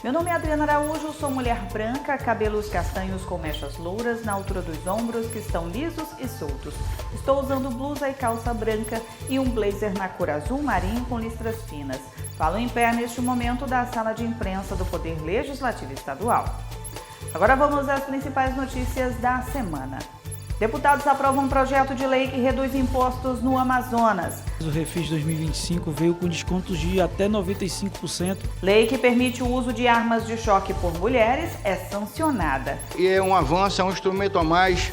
Meu nome é Adriana Araújo, sou mulher branca, cabelos castanhos com mechas louras na altura dos ombros que estão lisos e soltos. Estou usando blusa e calça branca e um blazer na cor azul marinho com listras finas. Falo em pé neste momento da sala de imprensa do Poder Legislativo Estadual. Agora vamos às principais notícias da semana. Deputados aprovam um projeto de lei que reduz impostos no Amazonas. O Refis 2025 veio com descontos de até 95%. Lei que permite o uso de armas de choque por mulheres é sancionada. E é um avanço, é um instrumento a mais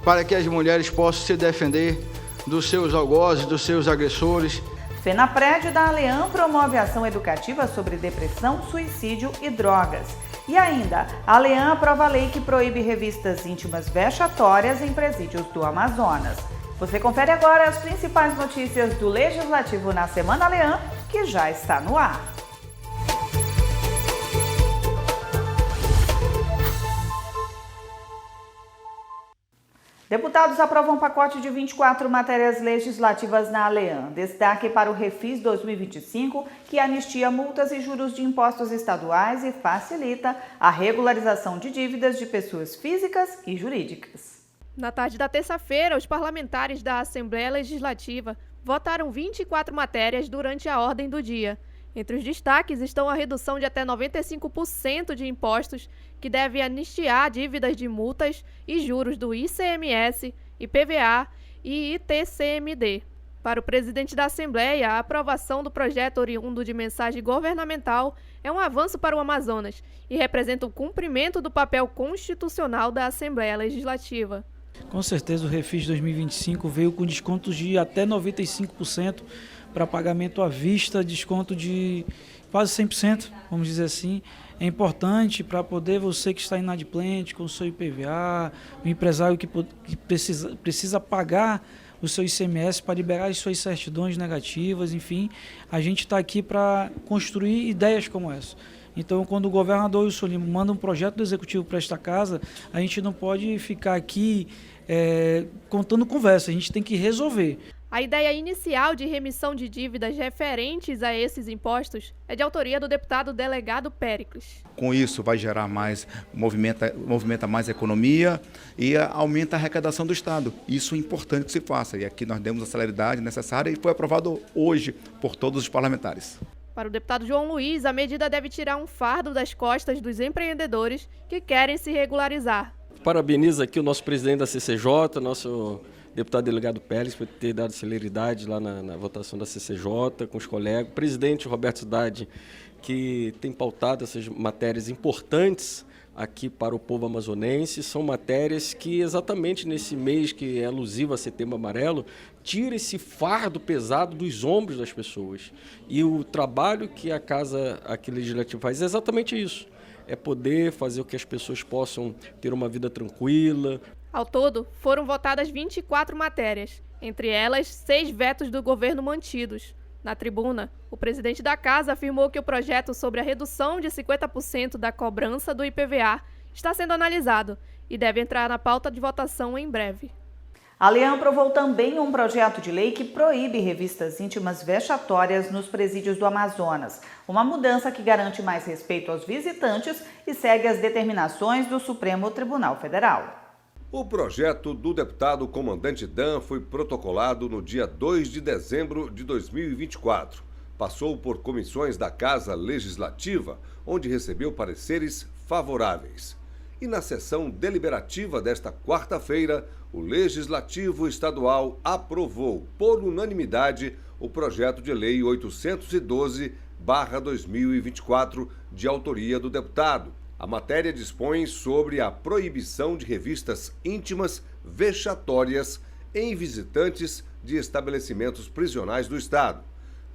para que as mulheres possam se defender dos seus algozes, dos seus agressores. FENAPRED da Aleam promove ação educativa sobre depressão, suicídio e drogas. E ainda, a Aleam aprova a lei que proíbe revistas íntimas vexatórias em presídios do Amazonas. Você confere agora as principais notícias do Legislativo na Semana Aleam, que já está no ar. Deputados aprovam um pacote de 24 matérias legislativas na Aleam. Destaque para o Refis 2025, que anistia multas e juros de impostos estaduais e facilita a regularização de dívidas de pessoas físicas e jurídicas. Na tarde da terça-feira, os parlamentares da Assembleia Legislativa votaram 24 matérias durante a ordem do dia. Entre os destaques estão a redução de até 95% de impostos, que deve anistiar dívidas de multas e juros do ICMS, IPVA e ITCMD. Para o presidente da Assembleia, a aprovação do projeto oriundo de mensagem governamental é um avanço para o Amazonas e representa o cumprimento do papel constitucional da Assembleia Legislativa. Com certeza o Refis 2025 veio com descontos de até 95% para pagamento à vista, desconto de quase 100%, vamos dizer assim. É importante para poder você que está inadimplente com o seu IPVA, o empresário que precisa pagar o seu ICMS para liberar as suas certidões negativas, enfim. A gente está aqui para construir ideias como essa. Então, quando o governador Wilson Lima manda um projeto do executivo para esta casa, a gente não pode ficar aqui contando conversa, a gente tem que resolver. A ideia inicial de remissão de dívidas referentes a esses impostos é de autoria do deputado delegado Péricles. Com isso vai gerar mais, movimenta mais a economia e aumenta a arrecadação do Estado. Isso é importante que se faça e aqui nós demos a celeridade necessária e foi aprovado hoje por todos os parlamentares. Para o deputado João Luiz, a medida deve tirar um fardo das costas dos empreendedores que querem se regularizar. Parabenizo aqui o nosso presidente da CCJ, nosso deputado delegado Pérez, por ter dado celeridade lá na votação da CCJ, com os colegas. O presidente Roberto Cidade, que tem pautado essas matérias importantes aqui para o povo amazonense. São matérias que, exatamente nesse mês que é alusivo a Setembro Amarelo, tira esse fardo pesado dos ombros das pessoas. E o trabalho que a Casa aqui Legislativa faz é exatamente isso. É poder fazer com que as pessoas possam ter uma vida tranquila. Ao todo, foram votadas 24 matérias, entre elas 6 vetos do governo mantidos. Na tribuna, o presidente da Casa afirmou que o projeto sobre a redução de 50% da cobrança do IPVA está sendo analisado e deve entrar na pauta de votação em breve. A Aleam aprovou também um projeto de lei que proíbe revistas íntimas vexatórias nos presídios do Amazonas. Uma mudança que garante mais respeito aos visitantes e segue as determinações do Supremo Tribunal Federal. O projeto do deputado comandante Dan foi protocolado no dia 2 de dezembro de 2024. Passou por comissões da Casa Legislativa, onde recebeu pareceres favoráveis. E na sessão deliberativa desta quarta-feira, o Legislativo Estadual aprovou, por unanimidade, o projeto de lei 812/2024, de autoria do deputado. A matéria dispõe sobre a proibição de revistas íntimas vexatórias em visitantes de estabelecimentos prisionais do Estado.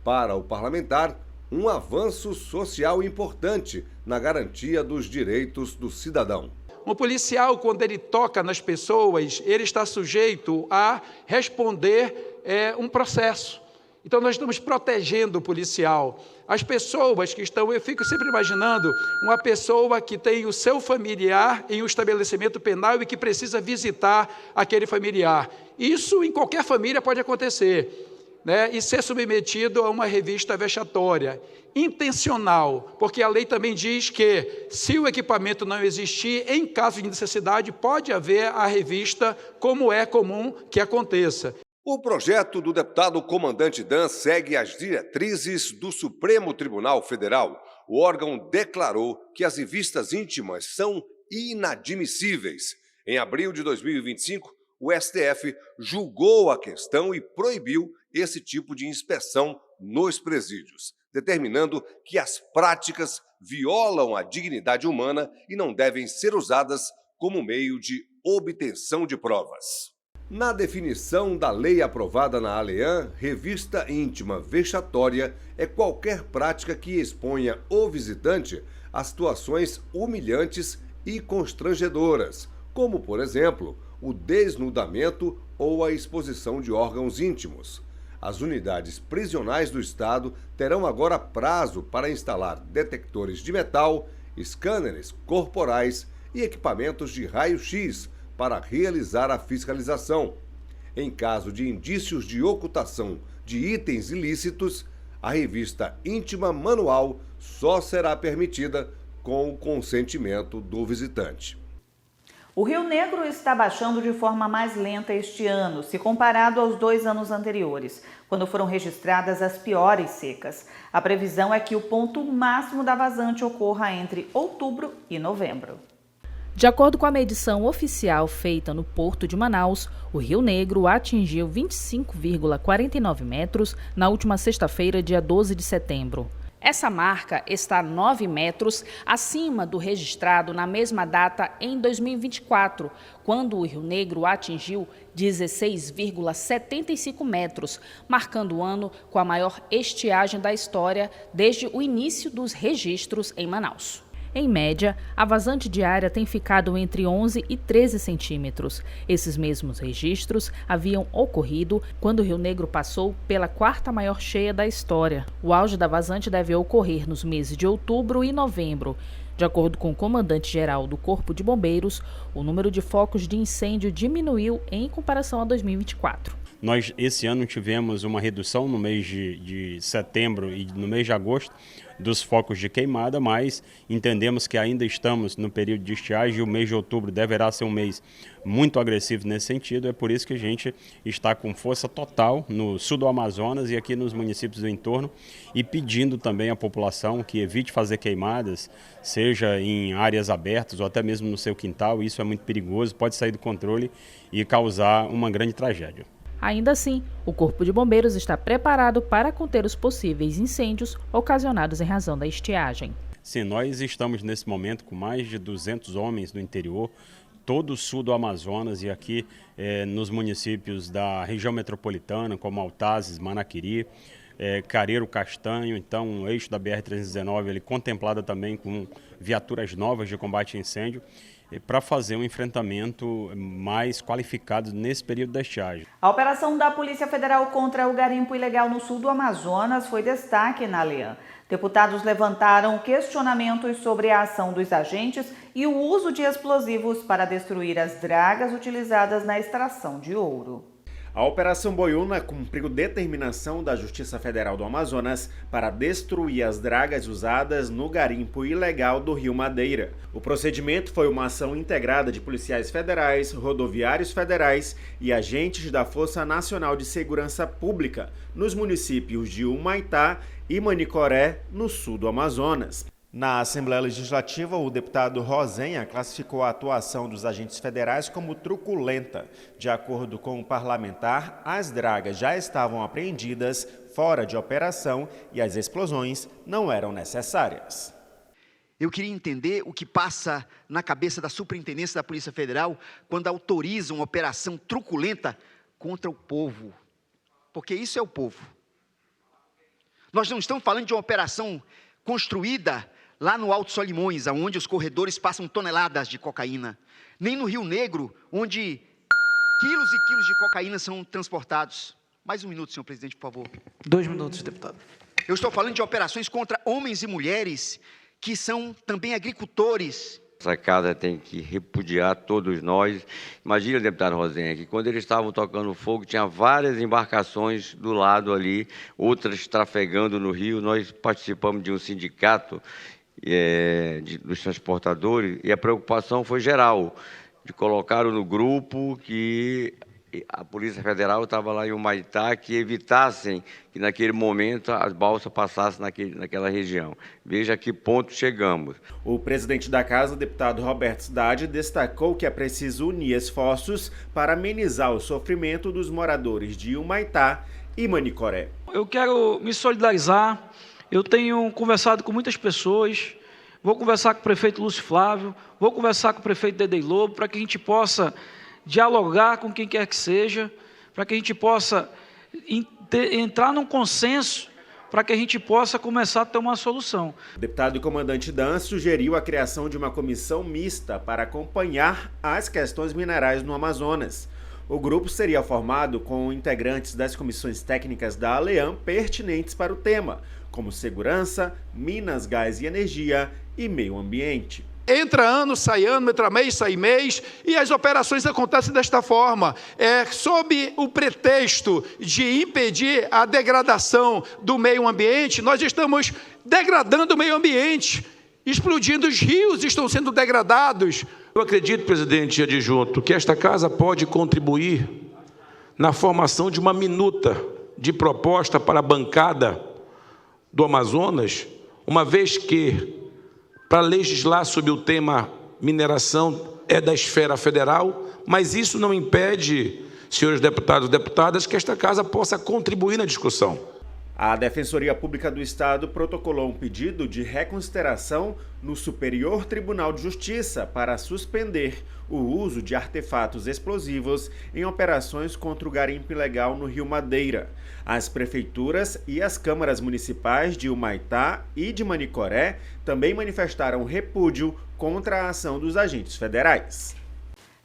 Para o parlamentar, um avanço social importante na garantia dos direitos do cidadão. Um policial, quando ele toca nas pessoas, ele está sujeito a responder um processo. Então, nós estamos protegendo o policial. As pessoas que estão, eu fico sempre imaginando uma pessoa que tem o seu familiar em um estabelecimento penal e que precisa visitar aquele familiar. Isso em qualquer família pode acontecer. né, e ser submetido a uma revista vexatória. Intencional, porque a lei também diz que, se o equipamento não existir, em caso de necessidade, pode haver a revista, como é comum que aconteça. O projeto do deputado comandante Dan segue as diretrizes do Supremo Tribunal Federal. O órgão declarou que as revistas íntimas são inadmissíveis. Em abril de 2025, o STF julgou a questão e proibiu esse tipo de inspeção nos presídios, determinando que as práticas violam a dignidade humana e não devem ser usadas como meio de obtenção de provas. Na definição da lei aprovada na ALEAN, revista íntima vexatória é qualquer prática que exponha o visitante a situações humilhantes e constrangedoras, como, por exemplo, o desnudamento ou a exposição de órgãos íntimos. As unidades prisionais do Estado terão agora prazo para instalar detectores de metal, scanners corporais e equipamentos de raio-x para realizar a fiscalização. Em caso de indícios de ocultação de itens ilícitos, a revista íntima manual só será permitida com o consentimento do visitante. O Rio Negro está baixando de forma mais lenta este ano, se comparado aos 2 anos anteriores, quando foram registradas as piores secas. A previsão é que o ponto máximo da vazante ocorra entre outubro e novembro. De acordo com a medição oficial feita no Porto de Manaus, o Rio Negro atingiu 25,49 metros na última sexta-feira, dia 12 de setembro. Essa marca está 9 metros acima do registrado na mesma data em 2024, quando o Rio Negro atingiu 16,75 metros, marcando o ano com a maior estiagem da história desde o início dos registros em Manaus. Em média, a vazante diária tem ficado entre 11 e 13 centímetros. Esses mesmos registros haviam ocorrido quando o Rio Negro passou pela 4ª maior cheia da história. O auge da vazante deve ocorrer nos meses de outubro e novembro. De acordo com o comandante-geral do Corpo de Bombeiros, o número de focos de incêndio diminuiu em comparação a 2024. Nós, esse ano, tivemos uma redução no mês de setembro e no mês de agosto dos focos de queimada, mas entendemos que ainda estamos no período de estiagem e o mês de outubro deverá ser um mês muito agressivo nesse sentido. É por isso que a gente está com força total no sul do Amazonas e aqui nos municípios do entorno e pedindo também à população que evite fazer queimadas, seja em áreas abertas ou até mesmo no seu quintal. Isso é muito perigoso, pode sair do controle e causar uma grande tragédia. Ainda assim, o Corpo de Bombeiros está preparado para conter os possíveis incêndios ocasionados em razão da estiagem. Sim, nós estamos nesse momento com mais de 200 homens no interior, todo o sul do Amazonas e aqui nos municípios da região metropolitana, como Altazes, Manaquiri, Careiro Castanho. Então o eixo da BR-319 ele contemplado também com viaturas novas de combate a incêndio, para fazer um enfrentamento mais qualificado nesse período da estiagem. A operação da Polícia Federal contra o garimpo ilegal no sul do Amazonas foi destaque na ALEAN. Deputados levantaram questionamentos sobre a ação dos agentes e o uso de explosivos para destruir as dragas utilizadas na extração de ouro. A Operação Boiúna cumpriu determinação da Justiça Federal do Amazonas para destruir as dragas usadas no garimpo ilegal do Rio Madeira. O procedimento foi uma ação integrada de policiais federais, rodoviários federais e agentes da Força Nacional de Segurança Pública nos municípios de Humaitá e Manicoré, no sul do Amazonas. Na Assembleia Legislativa, o deputado Rosenha classificou a atuação dos agentes federais como truculenta. De acordo com o parlamentar, as dragas já estavam apreendidas fora de operação e as explosões não eram necessárias. Eu queria entender o que passa na cabeça da Superintendência da Polícia Federal quando autoriza uma operação truculenta contra o povo. Porque isso é o povo. Nós não estamos falando de uma operação construída lá no Alto Solimões, onde os corredores passam toneladas de cocaína, nem no Rio Negro, onde quilos e quilos de cocaína são transportados. Mais um minuto, senhor presidente, por favor. 2 minutos, deputado. Eu estou falando de operações contra homens e mulheres que são também agricultores Essa casa tem que repudiar todos nós. Imagina, deputado Rosenha, que quando eles estavam tocando fogo, tinha várias embarcações do lado ali, outras trafegando no rio. Nós participamos de um sindicato dos transportadores e a preocupação foi geral, de colocaram no grupo que a Polícia Federal estava lá em Humaitá, que evitassem que naquele momento as balsas passassem naquela região. Veja a que ponto chegamos. O presidente da Casa, deputado Roberto Cidade, destacou que é preciso unir esforços para amenizar o sofrimento dos moradores de Humaitá e Manicoré. Eu quero me solidarizar, eu tenho conversado com muitas pessoas, vou conversar com o prefeito Lúcio Flávio, vou conversar com o prefeito Dedei Lobo, para que a gente possa dialogar com quem quer que seja, para que a gente possa entrar num consenso, para que a gente possa começar a ter uma solução. O deputado e comandante Dan sugeriu a criação de uma comissão mista para acompanhar as questões minerais no Amazonas. O grupo seria formado com integrantes das comissões técnicas da ALEAM pertinentes para o tema, como segurança, minas, gás e energia e meio ambiente. Entra ano, sai mês, e as operações acontecem desta forma, sob o pretexto de impedir a degradação do meio ambiente. Nós estamos degradando o meio ambiente, explodindo, os rios estão sendo degradados. Eu acredito, presidente adjunto, que esta casa pode contribuir na formação de uma minuta de proposta para a bancada do Amazonas, uma vez que para legislar sobre o tema mineração é da esfera federal, mas isso não impede, senhores deputados e deputadas, que esta casa possa contribuir na discussão. A Defensoria Pública do Estado protocolou um pedido de reconsideração no Superior Tribunal de Justiça para suspender o uso de artefatos explosivos em operações contra o garimpo ilegal no Rio Madeira. As prefeituras e as câmaras municipais de Humaitá e de Manicoré também manifestaram repúdio contra a ação dos agentes federais.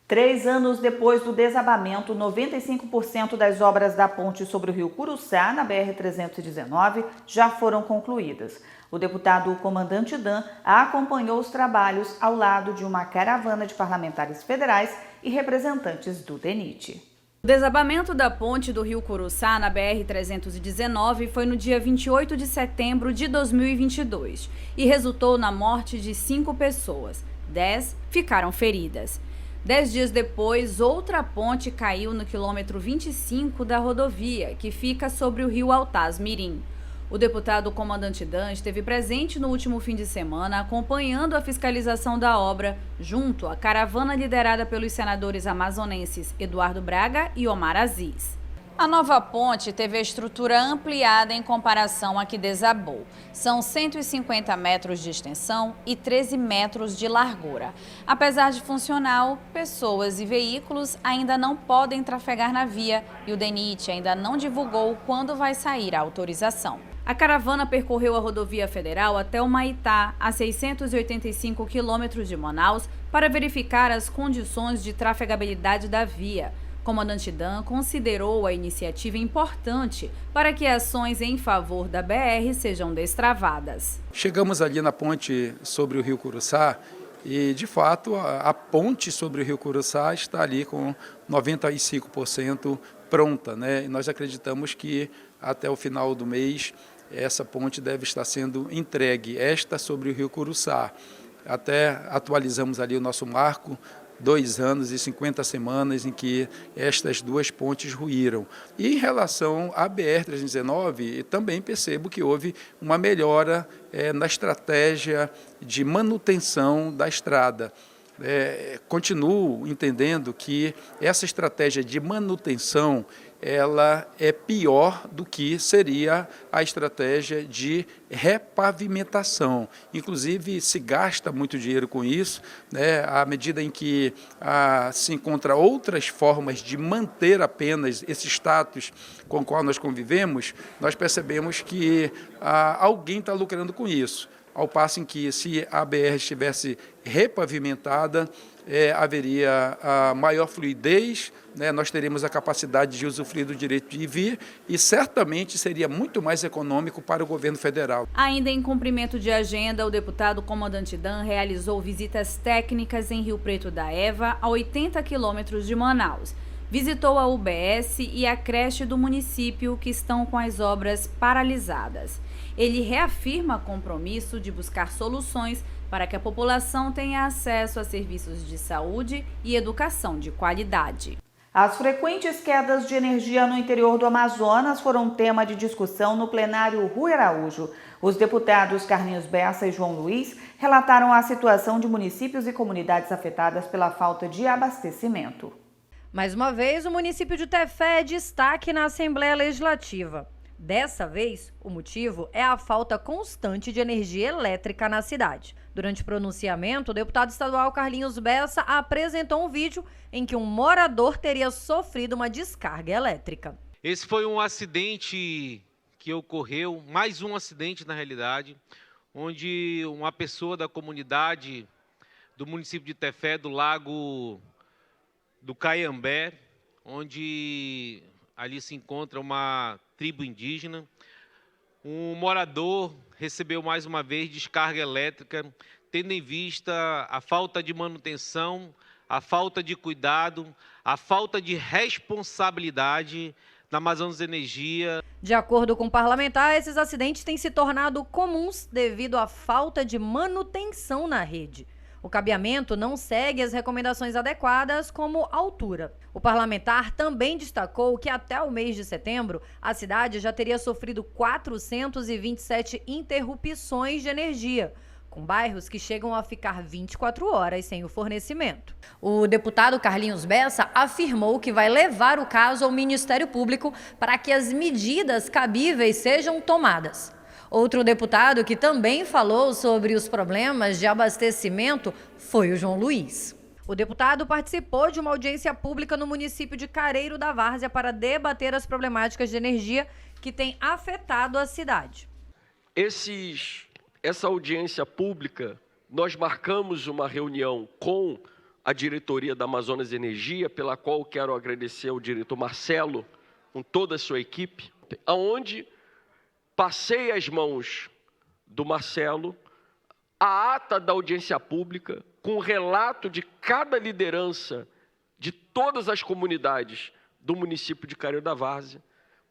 3 anos depois do desabamento, 95% das obras da ponte sobre o rio Curuçá, na BR-319, já foram concluídas. O deputado comandante Dan acompanhou os trabalhos ao lado de uma caravana de parlamentares federais e representantes do DENIT. O desabamento da ponte do rio Curuçá, na BR-319, foi no dia 28 de setembro de 2022 e resultou na morte de 5 pessoas. 10 ficaram feridas. 10 dias depois, outra ponte caiu no quilômetro 25 da rodovia, que fica sobre o rio Altaz Mirim. O deputado comandante Dan esteve presente no último fim de semana, acompanhando a fiscalização da obra, junto à caravana liderada pelos senadores amazonenses Eduardo Braga e Omar Aziz. A nova ponte teve a estrutura ampliada em comparação à que desabou. São 150 metros de extensão e 13 metros de largura. Apesar de funcional, pessoas e veículos ainda não podem trafegar na via e o DENIT ainda não divulgou quando vai sair a autorização. A caravana percorreu a rodovia federal até Humaitá, a 685 quilômetros de Manaus, para verificar as condições de trafegabilidade da via. O comandante Dan considerou a iniciativa importante para que ações em favor da BR sejam destravadas. Chegamos ali na ponte sobre o rio Curuçá e, de fato, a ponte sobre o rio Curuçá está ali com 95% pronta, né? E nós acreditamos que até o final do mês essa ponte deve estar sendo entregue, esta sobre o rio Curuçá. Até atualizamos ali o nosso marco, 2 anos e 50 semanas em que estas 2 pontes ruíram. E em relação à BR-319, também percebo que houve uma melhora na estratégia de manutenção da estrada. Continuo entendendo que essa estratégia de manutenção ela é pior do que seria a estratégia de repavimentação. Inclusive, se gasta muito dinheiro com isso, né, à medida em que se encontra outras formas de manter apenas esse status com o qual nós convivemos, nós percebemos que alguém está lucrando com isso. ao passo em que, se a BR estivesse repavimentada, haveria a maior fluidez, né? Nós teríamos a capacidade de usufruir do direito de ir e vir e certamente seria muito mais econômico para o governo federal. Ainda em cumprimento de agenda, o deputado comandante Dan realizou visitas técnicas em Rio Preto da Eva, a 80 quilômetros de Manaus. Visitou a UBS e a creche do município, que estão com as obras paralisadas. Ele reafirma compromisso de buscar soluções para que a população tenha acesso a serviços de saúde e educação de qualidade. As frequentes quedas de energia no interior do Amazonas foram tema de discussão no plenário Rui Araújo. Os deputados Carlinhos Bessa e João Luiz relataram a situação de municípios e comunidades afetadas pela falta de abastecimento. Mais uma vez, o município de Tefé é destaque na Assembleia Legislativa. Dessa vez, o motivo é a falta constante de energia elétrica na cidade. Durante o pronunciamento, o deputado estadual Carlinhos Bessa apresentou um vídeo em que um morador teria sofrido uma descarga elétrica. Esse foi um acidente que ocorreu, mais um acidente na realidade, onde uma pessoa da comunidade do município de Tefé, do Lago do Caiambé, onde ali se encontra uma tribo indígena. Um morador recebeu mais uma vez descarga elétrica, tendo em vista a falta de manutenção, a falta de cuidado, a falta de responsabilidade da Amazonas Energia. De acordo com o parlamentar, esses acidentes têm se tornado comuns devido à falta de manutenção na rede. O cabeamento não segue as recomendações adequadas, como altura. O parlamentar também destacou que até o mês de setembro, a cidade já teria sofrido 427 interrupções de energia, com bairros que chegam a ficar 24 horas sem o fornecimento. O deputado Carlinhos Bessa afirmou que vai levar o caso ao Ministério Público para que as medidas cabíveis sejam tomadas. Outro deputado que também falou sobre os problemas de abastecimento foi o João Luiz. O deputado participou de uma audiência pública no município de Careiro da Várzea para debater as problemáticas de energia que têm afetado a cidade. Essa audiência pública, nós marcamos uma reunião com a diretoria da Amazonas Energia, pela qual quero agradecer ao diretor Marcelo, com toda a sua equipe, onde passei às mãos do Marcelo a ata da audiência pública com o relato de cada liderança de todas as comunidades do município de Careiro da Várzea,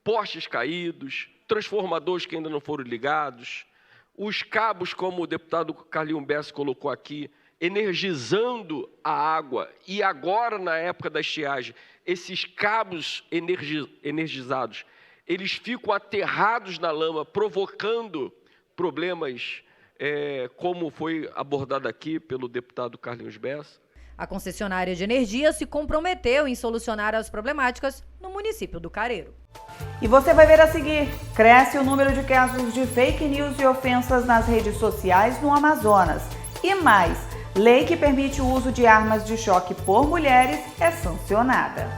postes caídos, transformadores que ainda não foram ligados, os cabos, como o deputado Carlinhos Bessa colocou aqui, energizando a água, e agora, na época da estiagem, esses cabos energizados, eles ficam aterrados na lama, provocando problemas, como foi abordado aqui pelo deputado Carlinhos Bessa. A concessionária de energia se comprometeu em solucionar as problemáticas no município do Careiro. E você vai ver a seguir: cresce o número de casos de fake news e ofensas nas redes sociais no Amazonas. E mais, lei que permite o uso de armas de choque por mulheres é sancionada.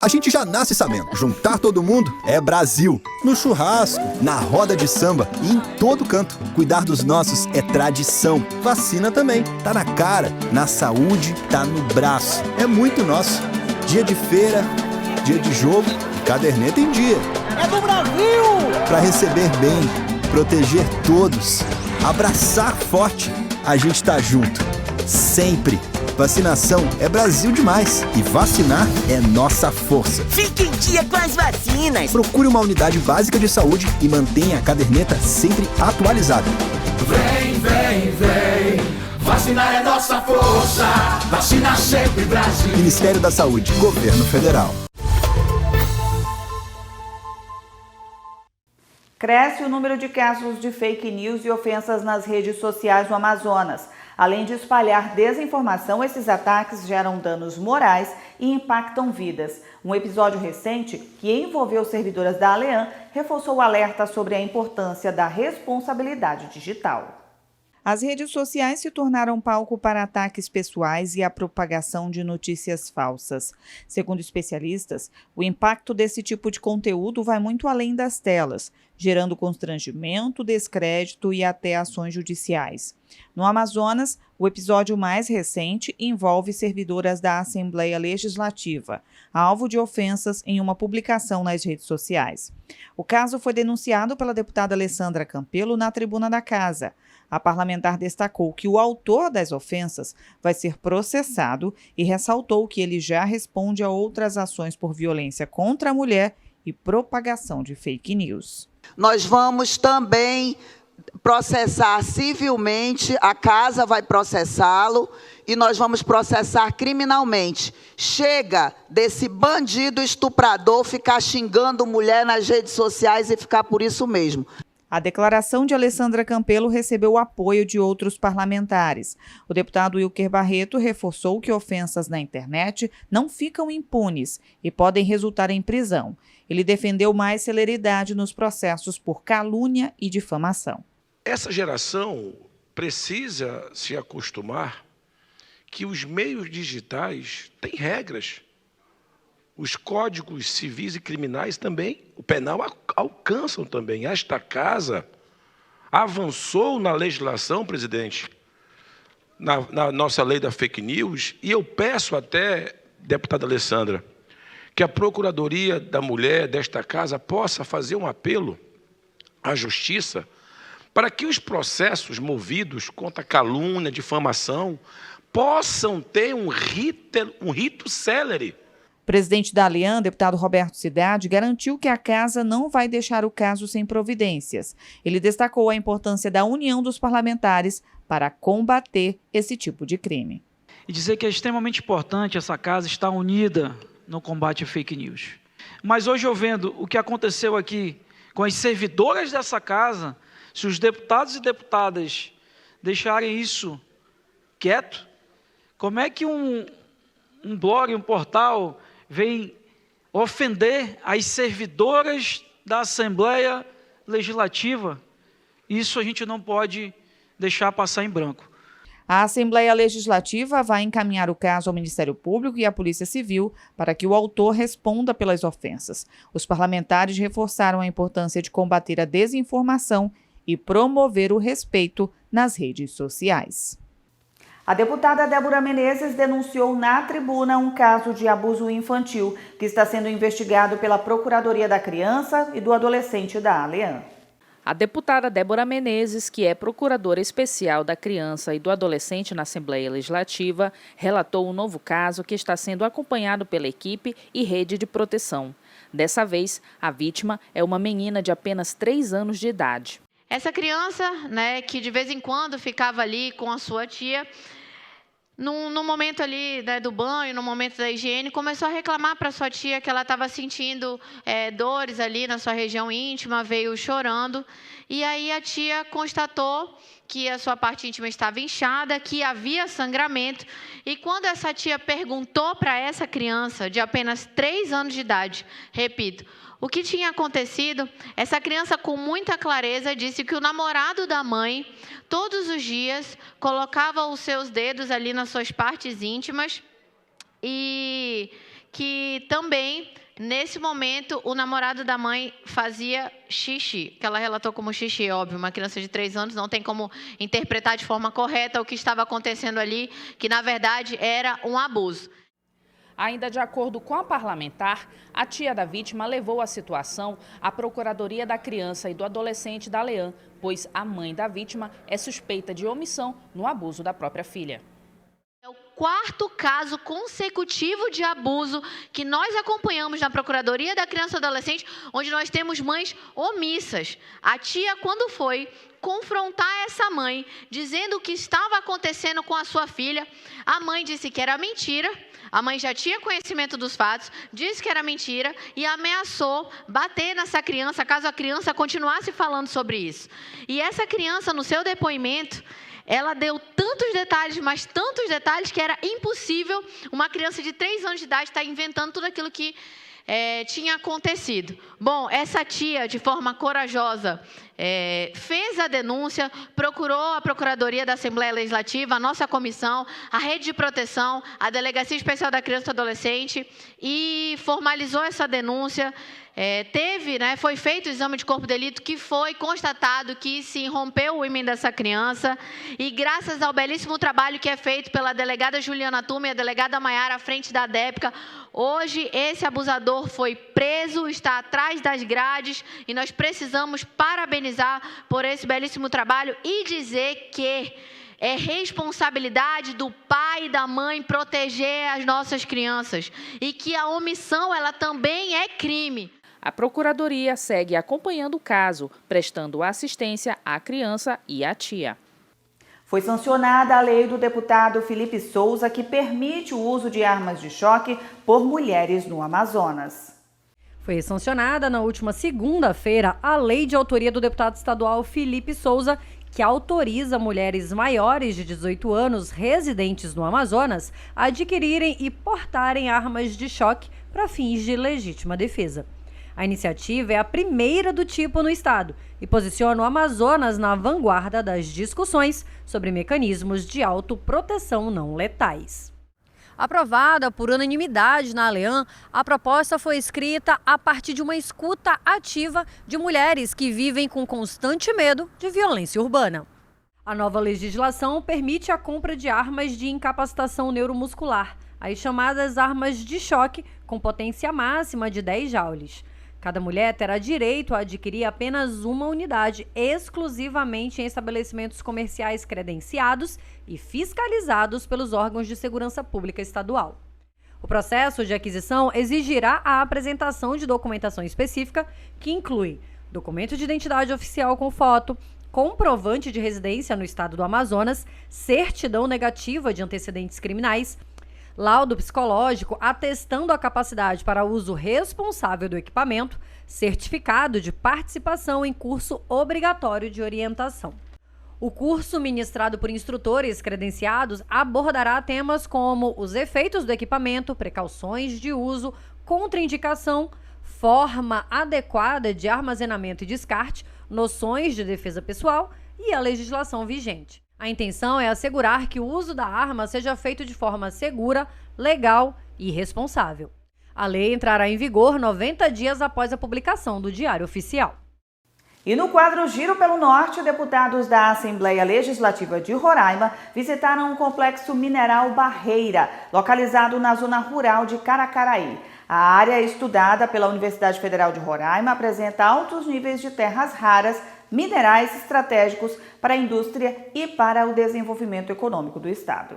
A gente já nasce sabendo, juntar todo mundo é Brasil. No churrasco, na roda de samba e em todo canto. Cuidar dos nossos é tradição. Vacina também, tá na cara. Na saúde, tá no braço. É muito nosso. Dia de feira, dia de jogo, caderneta em dia. É do Brasil! Pra receber bem, proteger todos, abraçar forte. A gente tá junto, sempre. Vacinação é Brasil demais e vacinar é nossa força. Fique em dia com as vacinas. Procure uma unidade básica de saúde e mantenha a caderneta sempre atualizada. Vem, vem, vem. Vacinar é nossa força. Vacina sempre Brasil. Ministério da Saúde, Governo Federal. Cresce o número de casos de fake news e ofensas nas redes sociais no Amazonas. Além de espalhar desinformação, esses ataques geram danos morais e impactam vidas. Um episódio recente, que envolveu servidoras da Alean, reforçou o alerta sobre a importância da responsabilidade digital. As redes sociais se tornaram palco para ataques pessoais e a propagação de notícias falsas. Segundo especialistas, o impacto desse tipo de conteúdo vai muito além das telas, gerando constrangimento, descrédito e até ações judiciais. No Amazonas, o episódio mais recente envolve servidoras da Assembleia Legislativa, alvo de ofensas em uma publicação nas redes sociais. O caso foi denunciado pela deputada Alessandra Campelo na tribuna da Casa. A parlamentar destacou que o autor das ofensas vai ser processado e ressaltou que ele já responde a outras ações por violência contra a mulher e propagação de fake news. Nós vamos também processar civilmente, a casa vai processá-lo e nós vamos processar criminalmente. Chega desse bandido estuprador ficar xingando mulher nas redes sociais e ficar por isso mesmo. A declaração de Alessandra Campelo recebeu o apoio de outros parlamentares. O deputado Wilker Barreto reforçou que ofensas na internet não ficam impunes e podem resultar em prisão. Ele defendeu mais celeridade nos processos por calúnia e difamação. Essa geração precisa se acostumar que os meios digitais têm regras. Os códigos civis e criminais também, o penal alcançam também. Esta casa avançou na legislação, presidente, na nossa lei da fake news, e eu peço até, deputada Alessandra, que a Procuradoria da Mulher desta casa possa fazer um apelo à Justiça para que os processos movidos contra calúnia, difamação, possam ter um rito célere. O presidente da Alian, deputado Roberto Cidade, garantiu que a casa não vai deixar o caso sem providências. Ele destacou a importância da união dos parlamentares para combater esse tipo de crime. E dizer que é extremamente importante essa casa estar unida no combate a fake news. Mas hoje, eu vendo o que aconteceu aqui com as servidoras dessa casa, se os deputados e deputadas deixarem isso quieto, como é que um blog, um portal vem ofender as servidoras da Assembleia Legislativa? Isso a gente não pode deixar passar em branco. A Assembleia Legislativa vai encaminhar o caso ao Ministério Público e à Polícia Civil para que o autor responda pelas ofensas. Os parlamentares reforçaram a importância de combater a desinformação e promover o respeito nas redes sociais. A deputada Débora Menezes denunciou na tribuna um caso de abuso infantil que está sendo investigado pela Procuradoria da Criança e do Adolescente da Alian. A deputada Débora Menezes, que é procuradora especial da criança e do adolescente na Assembleia Legislativa, relatou um novo caso que está sendo acompanhado pela equipe e rede de proteção. Dessa vez, a vítima é uma menina de apenas 3 anos de idade. Essa criança, que de vez em quando ficava ali com a sua tia, no momento ali do banho, no momento da higiene, começou a reclamar para sua tia que ela estava sentindo dores ali na sua região íntima, veio chorando. E aí a tia constatou que a sua parte íntima estava inchada, que havia sangramento. E quando essa tia perguntou para essa criança de apenas 3 anos de idade, repito, o que tinha acontecido, essa criança com muita clareza disse que o namorado da mãe, todos os dias, colocava os seus dedos ali nas suas partes íntimas e que também, nesse momento, o namorado da mãe fazia xixi, que ela relatou como xixi, óbvio, uma criança de 3 anos não tem como interpretar de forma correta o que estava acontecendo ali, que na verdade era um abuso. Ainda de acordo com a parlamentar, a tia da vítima levou a situação à Procuradoria da Criança e do Adolescente da Alian, pois a mãe da vítima é suspeita de omissão no abuso da própria filha. É o 4º caso consecutivo de abuso que nós acompanhamos na Procuradoria da Criança e do Adolescente, onde nós temos mães omissas. A tia, quando foi confrontar essa mãe, dizendo o que estava acontecendo com a sua filha, a mãe disse que era mentira. A mãe já tinha conhecimento dos fatos, disse que era mentira e ameaçou bater nessa criança caso a criança continuasse falando sobre isso. E essa criança, no seu depoimento, ela deu tantos detalhes, mas tantos detalhes, que era impossível uma criança de 3 anos de idade estar inventando tudo aquilo que tinha acontecido. Bom, essa tia, de forma corajosa, fez a denúncia, procurou a Procuradoria da Assembleia Legislativa, a nossa comissão, a Rede de Proteção, a Delegacia Especial da Criança e Adolescente e formalizou essa denúncia. Foi feito o exame de corpo de delito, que foi constatado que se rompeu o ímen dessa criança, e graças ao belíssimo trabalho que é feito pela delegada Juliana Tuma e a delegada Maiara à frente da DEPCA, hoje esse abusador foi preso, está atrás das grades, e nós precisamos parabenizar por esse belíssimo trabalho e dizer que é responsabilidade do pai e da mãe proteger as nossas crianças, e que a omissão, ela também é crime. A Procuradoria segue acompanhando o caso, prestando assistência à criança e à tia. Foi sancionada a lei do deputado Felipe Souza, que permite o uso de armas de choque por mulheres no Amazonas. Foi sancionada na última segunda-feira a lei de autoria do deputado estadual Felipe Souza, que autoriza mulheres maiores de 18 anos residentes no Amazonas a adquirirem e portarem armas de choque para fins de legítima defesa. A iniciativa é a primeira do tipo no estado e posiciona o Amazonas na vanguarda das discussões sobre mecanismos de autoproteção não letais. Aprovada por unanimidade na ALEAN, a proposta foi escrita a partir de uma escuta ativa de mulheres que vivem com constante medo de violência urbana. A nova legislação permite a compra de armas de incapacitação neuromuscular, as chamadas armas de choque, com potência máxima de 10 joules. Cada mulher terá direito a adquirir apenas uma unidade, exclusivamente em estabelecimentos comerciais credenciados e fiscalizados pelos órgãos de segurança pública estadual. O processo de aquisição exigirá a apresentação de documentação específica, que inclui documento de identidade oficial com foto, comprovante de residência no estado do Amazonas, certidão negativa de antecedentes criminais, laudo psicológico atestando a capacidade para uso responsável do equipamento, certificado de participação em curso obrigatório de orientação. O curso, ministrado por instrutores credenciados, abordará temas como os efeitos do equipamento, precauções de uso, contraindicação, forma adequada de armazenamento e descarte, noções de defesa pessoal e a legislação vigente. A intenção é assegurar que o uso da arma seja feito de forma segura, legal e responsável. A lei entrará em vigor 90 dias após a publicação do Diário Oficial. E no quadro Giro pelo Norte, deputados da Assembleia Legislativa de Roraima visitaram o complexo mineral Barreira, localizado na zona rural de Caracaraí. A área estudada pela Universidade Federal de Roraima apresenta altos níveis de terras raras, minerais estratégicos para a indústria e para o desenvolvimento econômico do estado.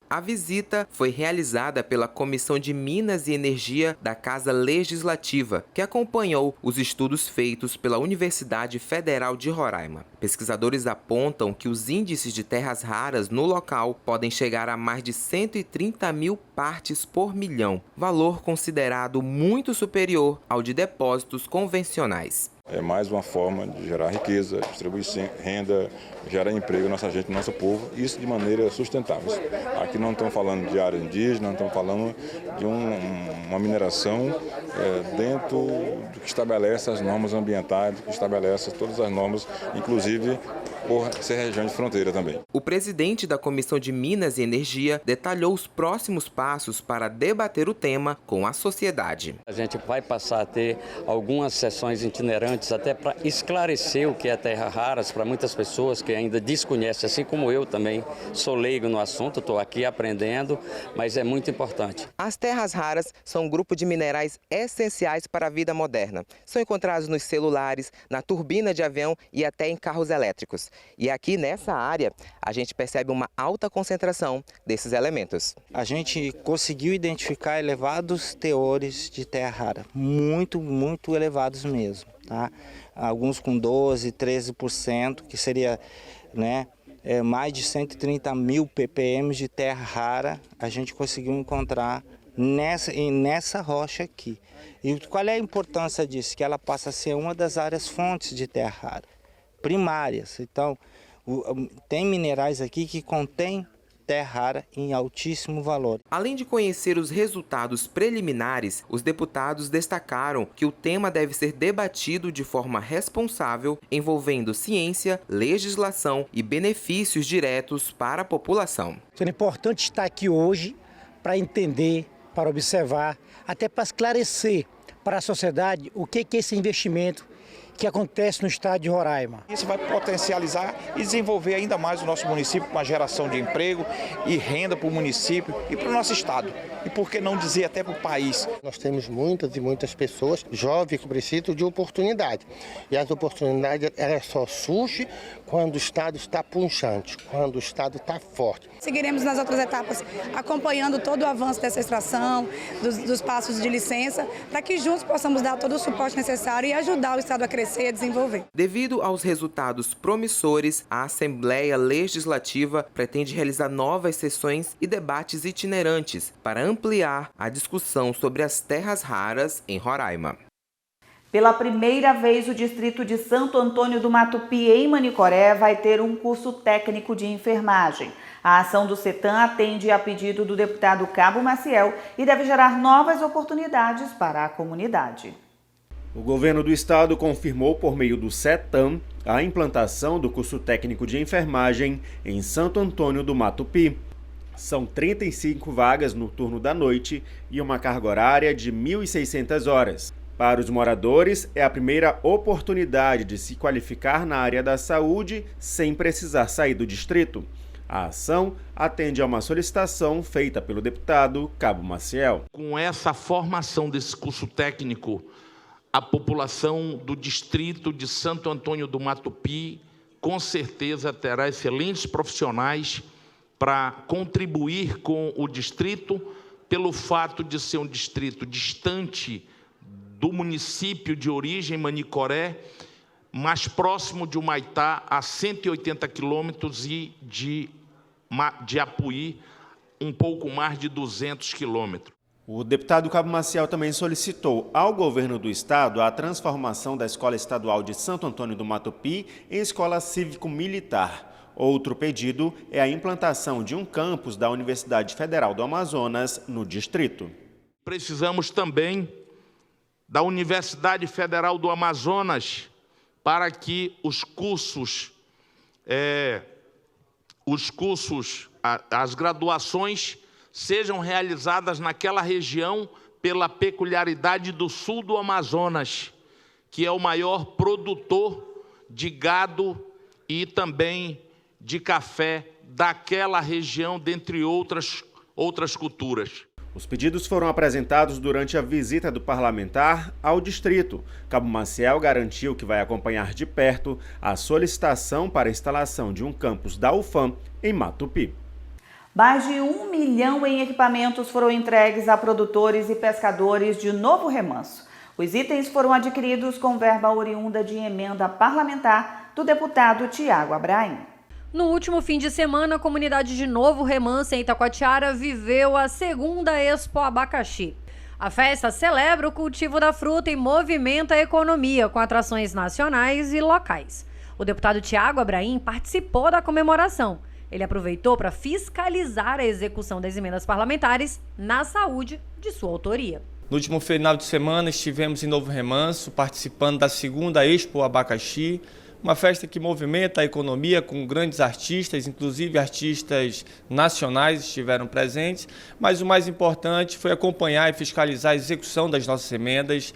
A visita foi realizada pela Comissão de Minas e Energia da Casa Legislativa, que acompanhou os estudos feitos pela Universidade Federal de Roraima. Pesquisadores apontam que os índices de terras raras no local podem chegar a mais de 130 mil partes por milhão, valor considerado muito superior ao de depósitos convencionais. É mais uma forma de gerar riqueza, distribuir renda, gerar emprego na nossa gente, no nosso povo, isso de maneira sustentável. Aqui não estamos falando de área indígena, não estamos falando de uma mineração dentro do que estabelece as normas ambientais, que estabelece todas as normas, inclusive por ser região de fronteira também. O presidente da Comissão de Minas e Energia detalhou os próximos passos para debater o tema com a sociedade. A gente vai passar a ter algumas sessões itinerantes até para esclarecer o que é terras raras para muitas pessoas que ainda desconhecem, assim como eu também sou leigo no assunto, estou aqui aprendendo, mas é muito importante. As terras raras são um grupo de minerais essenciais para a vida moderna. São encontrados nos celulares, na turbina de avião e até em carros elétricos. E aqui nessa área, a gente percebe uma alta concentração desses elementos. A gente conseguiu identificar elevados teores de terra rara, muito elevados mesmo. Tá? Alguns com 12%, 13%, que seria mais de 130 mil ppm de terra rara, a gente conseguiu encontrar nessa rocha aqui. E qual é a importância disso? Que ela passa a ser uma das áreas fontes de terra rara, primárias. Então, tem minerais aqui que contêm terra rara em altíssimo valor. Além de conhecer os resultados preliminares, os deputados destacaram que o tema deve ser debatido de forma responsável, envolvendo ciência, legislação e benefícios diretos para a população. É importante estar aqui hoje para entender, para observar, até para esclarecer para a sociedade o que é esse investimento que acontece no estado de Roraima. Isso vai potencializar e desenvolver ainda mais o nosso município com a geração de emprego e renda para o município e para o nosso estado. E por que não dizer até para o país? Nós temos muitas e muitas pessoas jovens que precisam de oportunidade. E as oportunidades elas só surgem quando o estado está punchante, quando o estado está forte. Seguiremos nas outras etapas acompanhando todo o avanço dessa extração, dos passos de licença, para que juntos possamos dar todo o suporte necessário e ajudar o estado a crescer e a desenvolver. Devido aos resultados promissores, a Assembleia Legislativa pretende realizar novas sessões e debates itinerantes para ampliar a discussão sobre as terras raras em Roraima. Pela primeira vez, o distrito de Santo Antônio do Matupi, em Manicoré, vai ter um curso técnico de enfermagem. A ação do CETAM atende a pedido do deputado Cabo Maciel e deve gerar novas oportunidades para a comunidade. O governo do estado confirmou por meio do CETAM a implantação do curso técnico de enfermagem em Santo Antônio do Matupi. São 35 vagas no turno da noite e uma carga horária de 1.600 horas. Para os moradores, é a primeira oportunidade de se qualificar na área da saúde sem precisar sair do distrito. A ação atende a uma solicitação feita pelo deputado Cabo Maciel. Com essa formação desse curso técnico, a população do distrito de Santo Antônio do Matupi, com certeza terá excelentes profissionais para contribuir com o distrito, pelo fato de ser um distrito distante do município de origem, Manicoré, mais próximo de Humaitá, a 180 quilômetros, e de Apuí, um pouco mais de 200 quilômetros. O deputado Cabo Maciel também solicitou ao governo do estado a transformação da Escola Estadual de Santo Antônio do Matupi em escola cívico-militar. Outro pedido é a implantação de um campus da Universidade Federal do Amazonas no distrito. Precisamos também da Universidade Federal do Amazonas para que as graduações sejam realizadas naquela região pela peculiaridade do sul do Amazonas, que é o maior produtor de gado e também de café daquela região, dentre outras culturas. Os pedidos foram apresentados durante a visita do parlamentar ao distrito. Cabo Maciel garantiu que vai acompanhar de perto a solicitação para a instalação de um campus da UFAM em Matupi. Mais de 1 milhão em equipamentos foram entregues a produtores e pescadores de Novo Remanso. Os itens foram adquiridos com verba oriunda de emenda parlamentar do deputado Tiago Abraim. No último fim de semana, a comunidade de Novo Remanso, em Itacoatiara, viveu a segunda Expo Abacaxi. A festa celebra o cultivo da fruta e movimenta a economia com atrações nacionais e locais. O deputado Tiago Abraim participou da comemoração. Ele aproveitou para fiscalizar a execução das emendas parlamentares na saúde de sua autoria. No último final de semana estivemos em Novo Remanso participando da segunda Expo Abacaxi, uma festa que movimenta a economia com grandes artistas, inclusive artistas nacionais estiveram presentes, mas o mais importante foi acompanhar e fiscalizar a execução das nossas emendas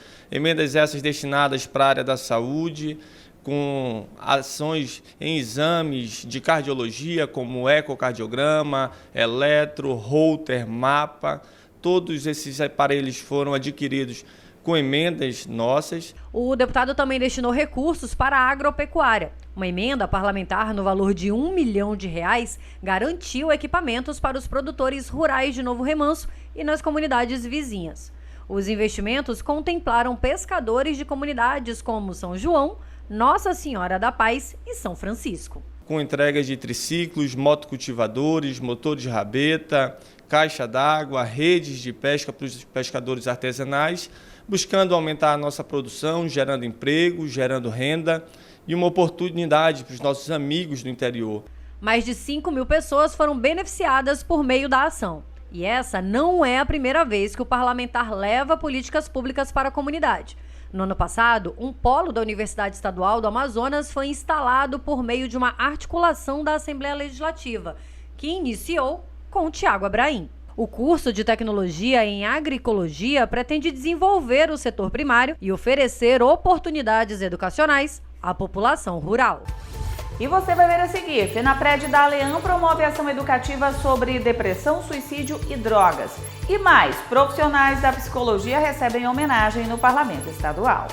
essas destinadas para a área da saúde, com ações em exames de cardiologia, como ecocardiograma, eletro, holter, mapa. Todos esses aparelhos foram adquiridos com emendas nossas. O deputado também destinou recursos para a agropecuária. Uma emenda parlamentar no valor de R$1 milhão garantiu equipamentos para os produtores rurais de Novo Remanso e nas comunidades vizinhas. Os investimentos contemplaram pescadores de comunidades como São João, Nossa Senhora da Paz e São Francisco. Com entregas de triciclos, motocultivadores, motores de rabeta, caixa d'água, redes de pesca para os pescadores artesanais, buscando aumentar a nossa produção, gerando emprego, gerando renda e uma oportunidade para os nossos amigos do interior. Mais de 5.000 pessoas foram beneficiadas por meio da ação. E essa não é a primeira vez que o parlamentar leva políticas públicas para a comunidade. No ano passado, um polo da Universidade Estadual do Amazonas foi instalado por meio de uma articulação da Assembleia Legislativa, que iniciou com o Tiago Abraim. O curso de tecnologia em agroecologia pretende desenvolver o setor primário e oferecer oportunidades educacionais à população rural. E você vai ver a seguir: FENAPRED da Aleam promove ação educativa sobre depressão, suicídio e drogas. E mais, profissionais da psicologia recebem homenagem no Parlamento Estadual.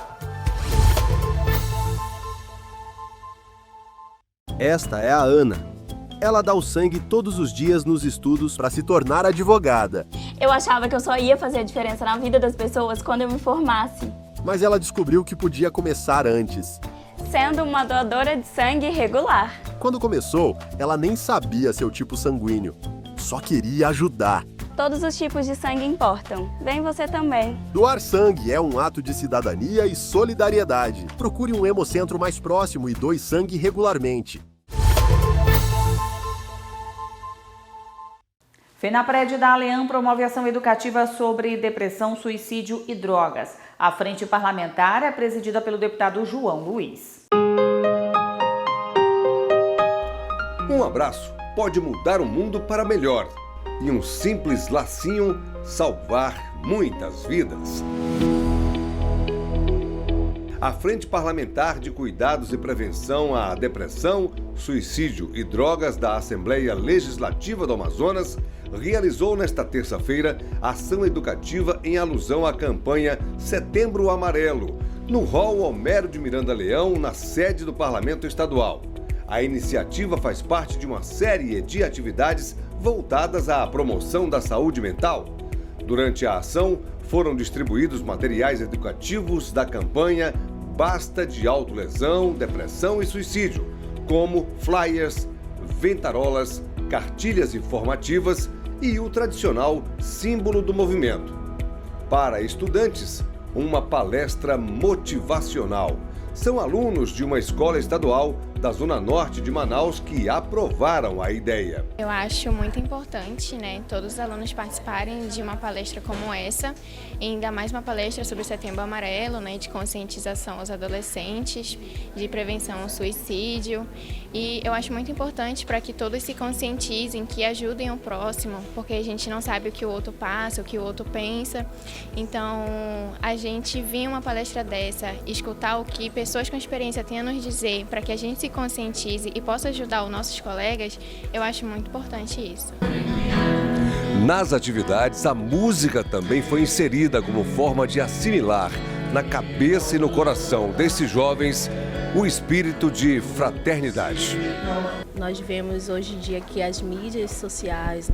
Esta é a Ana. Ela dá o sangue todos os dias nos estudos para se tornar advogada. Eu achava que eu só ia fazer a diferença na vida das pessoas quando eu me formasse. Mas ela descobriu que podia começar antes. Sendo uma doadora de sangue regular. Quando começou, ela nem sabia seu tipo sanguíneo. Só queria ajudar. Todos os tipos de sangue importam. Vem você também. Doar sangue é um ato de cidadania e solidariedade. Procure um hemocentro mais próximo e doe sangue regularmente. FENAPRED da Aleam promove ação educativa sobre depressão, suicídio e drogas. A frente parlamentar é presidida pelo deputado João Luiz. Um abraço pode mudar o mundo para melhor. E um simples lacinho salvar muitas vidas. A Frente Parlamentar de Cuidados e Prevenção à Depressão, Suicídio e Drogas da Assembleia Legislativa do Amazonas realizou nesta terça-feira ação educativa em alusão à campanha Setembro Amarelo, no Hall Homero de Miranda Leão, na sede do Parlamento Estadual. A iniciativa faz parte de uma série de atividades voltadas à promoção da saúde mental. Durante a ação, foram distribuídos materiais educativos da campanha Basta de Autolesão, Depressão e Suicídio, como flyers, ventarolas, cartilhas informativas e o tradicional símbolo do movimento. Para estudantes, uma palestra motivacional. São alunos de uma escola estadual da Zona Norte de Manaus que aprovaram a ideia. Eu acho muito importante, todos os alunos participarem de uma palestra como essa, e ainda mais uma palestra sobre o Setembro Amarelo, de conscientização aos adolescentes, de prevenção ao suicídio. E eu acho muito importante para que todos se conscientizem, que ajudem o próximo, porque a gente não sabe o que o outro passa, o que o outro pensa. Então, a gente vir uma palestra dessa, escutar o que pessoas com experiência têm a nos dizer, para que a gente se conscientize e possa ajudar os nossos colegas, eu acho muito importante isso. Nas atividades, a música também foi inserida como forma de assimilar na cabeça e no coração desses jovens o espírito de fraternidade. Nós vemos hoje em dia que as mídias sociais,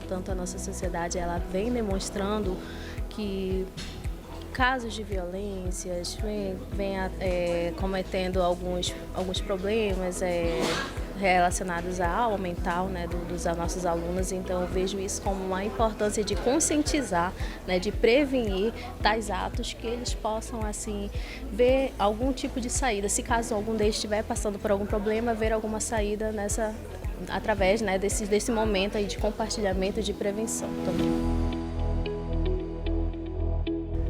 tanto a nossa sociedade, ela vem demonstrando que casos de violências vem cometendo alguns problemas relacionados à aula mental dos nossos alunos. Então eu vejo isso como uma importância de conscientizar, de prevenir tais atos, que eles possam assim ver algum tipo de saída. Se caso algum deles estiver passando por algum problema, ver alguma saída através desse momento aí de compartilhamento e de prevenção também.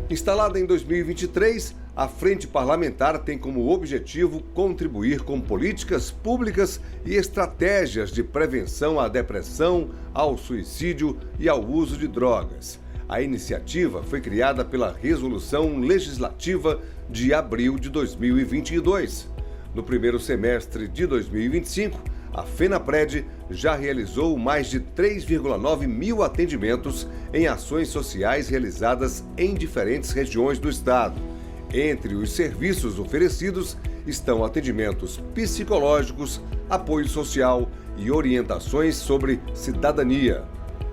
Instalada em 2023, a Frente Parlamentar tem como objetivo contribuir com políticas públicas e estratégias de prevenção à depressão, ao suicídio e ao uso de drogas. A iniciativa foi criada pela Resolução Legislativa de abril de 2022. No primeiro semestre de 2025, a FENAPRED já realizou mais de 3,9 mil atendimentos em ações sociais realizadas em diferentes regiões do estado. Entre os serviços oferecidos estão atendimentos psicológicos, apoio social e orientações sobre cidadania.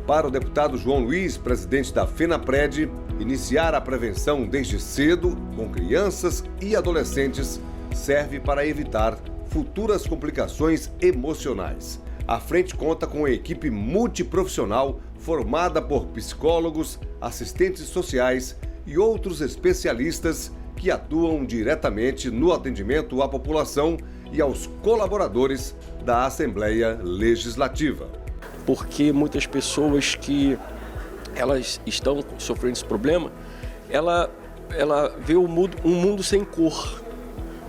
Para o deputado João Luiz, presidente da FENAPRED, iniciar a prevenção desde cedo com crianças e adolescentes serve para evitar futuras complicações emocionais. A frente conta com uma equipe multiprofissional formada por psicólogos, assistentes sociais e outros especialistas que atuam diretamente no atendimento à população e aos colaboradores da Assembleia Legislativa. Porque muitas pessoas que elas estão sofrendo esse problema, ela vê um mundo sem cor.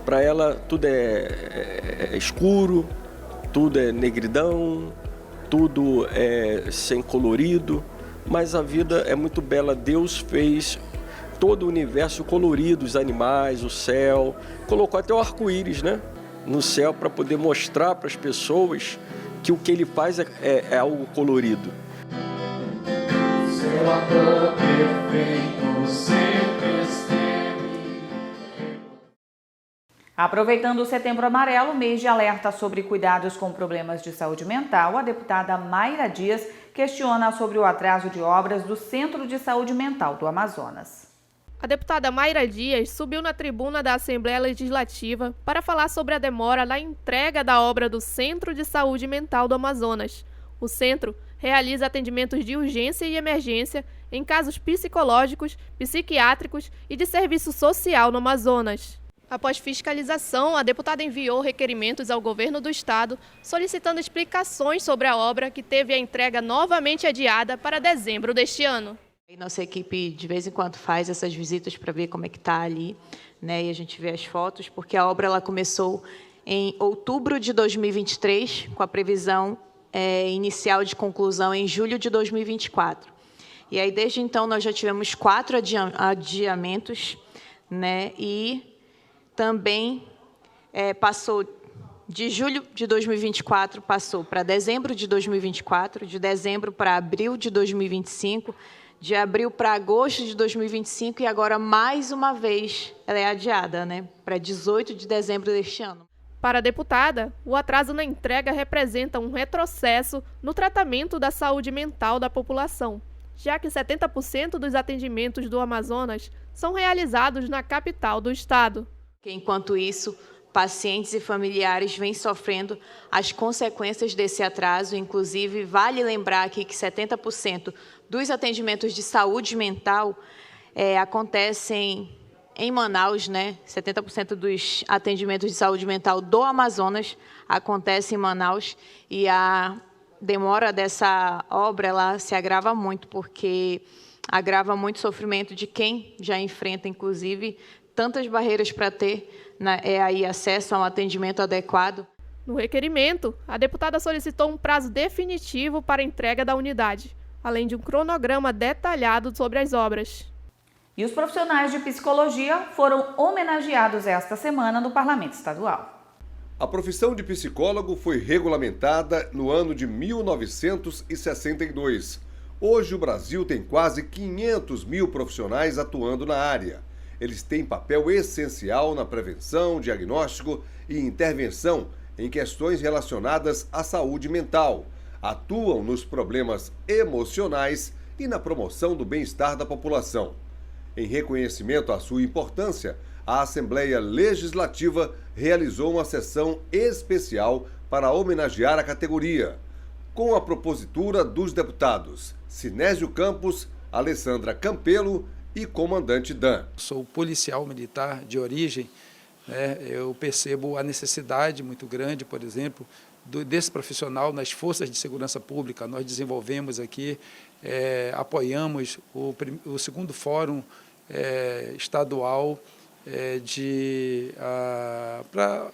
Para ela tudo é escuro, tudo é negridão, tudo é sem colorido, mas a vida é muito bela. Deus fez todo o universo colorido, os animais, o céu, colocou até o arco-íris, né, no céu para poder mostrar para as pessoas que o que ele faz é algo colorido. Seu amor perfeito sempre esteve. Aproveitando o Setembro Amarelo, mês de alerta sobre cuidados com problemas de saúde mental, a deputada Mayra Dias questiona sobre o atraso de obras do Centro de Saúde Mental do Amazonas. A deputada Mayra Dias subiu na tribuna da Assembleia Legislativa para falar sobre a demora na entrega da obra do Centro de Saúde Mental do Amazonas. O centro realiza atendimentos de urgência e emergência em casos psicológicos, psiquiátricos e de serviço social no Amazonas. Após fiscalização, a deputada enviou requerimentos ao governo do estado solicitando explicações sobre a obra que teve a entrega novamente adiada para dezembro deste ano. Nossa equipe de vez em quando faz essas visitas para ver como é que está ali, né? E a gente vê as fotos, porque a obra ela começou em outubro de 2023, com a previsão inicial de conclusão em julho de 2024. E aí, desde então, nós já tivemos 4 adiamentos, né? E também passou de julho de 2024, passou para dezembro de 2024, de dezembro para abril de 2025, de abril para agosto de 2025 e agora, mais uma vez, ela é adiada, né, para 18 de dezembro deste ano. Para a deputada, o atraso na entrega representa um retrocesso no tratamento da saúde mental da população, já que 70% dos atendimentos do Amazonas são realizados na capital do estado. Enquanto isso, pacientes e familiares vêm sofrendo as consequências desse atraso. Inclusive, vale lembrar aqui que 70% dos atendimentos de saúde mental acontecem em Manaus, né? 70% dos atendimentos de saúde mental do Amazonas acontecem em Manaus, e a demora dessa obra ela se agrava muito, porque agrava muito o sofrimento de quem já enfrenta, inclusive, tantas barreiras para ter aí acesso a um atendimento adequado. No requerimento, a deputada solicitou um prazo definitivo para a entrega da unidade, além de um cronograma detalhado sobre as obras. E os profissionais de psicologia foram homenageados esta semana no Parlamento Estadual. A profissão de psicólogo foi regulamentada no ano de 1962. Hoje o Brasil tem quase 500 mil profissionais atuando na área. Eles têm papel essencial na prevenção, diagnóstico e intervenção em questões relacionadas à saúde mental. Atuam nos problemas emocionais e na promoção do bem-estar da população. Em reconhecimento à sua importância, a Assembleia Legislativa realizou uma sessão especial para homenagear a categoria, com a propositura dos deputados Sinésio Campos, Alessandra Campelo e comandante Dan. Sou policial militar de origem, né? Eu percebo a necessidade muito grande, por exemplo, desse profissional nas forças de segurança pública. Nós desenvolvemos aqui, apoiamos o segundo fórum estadual para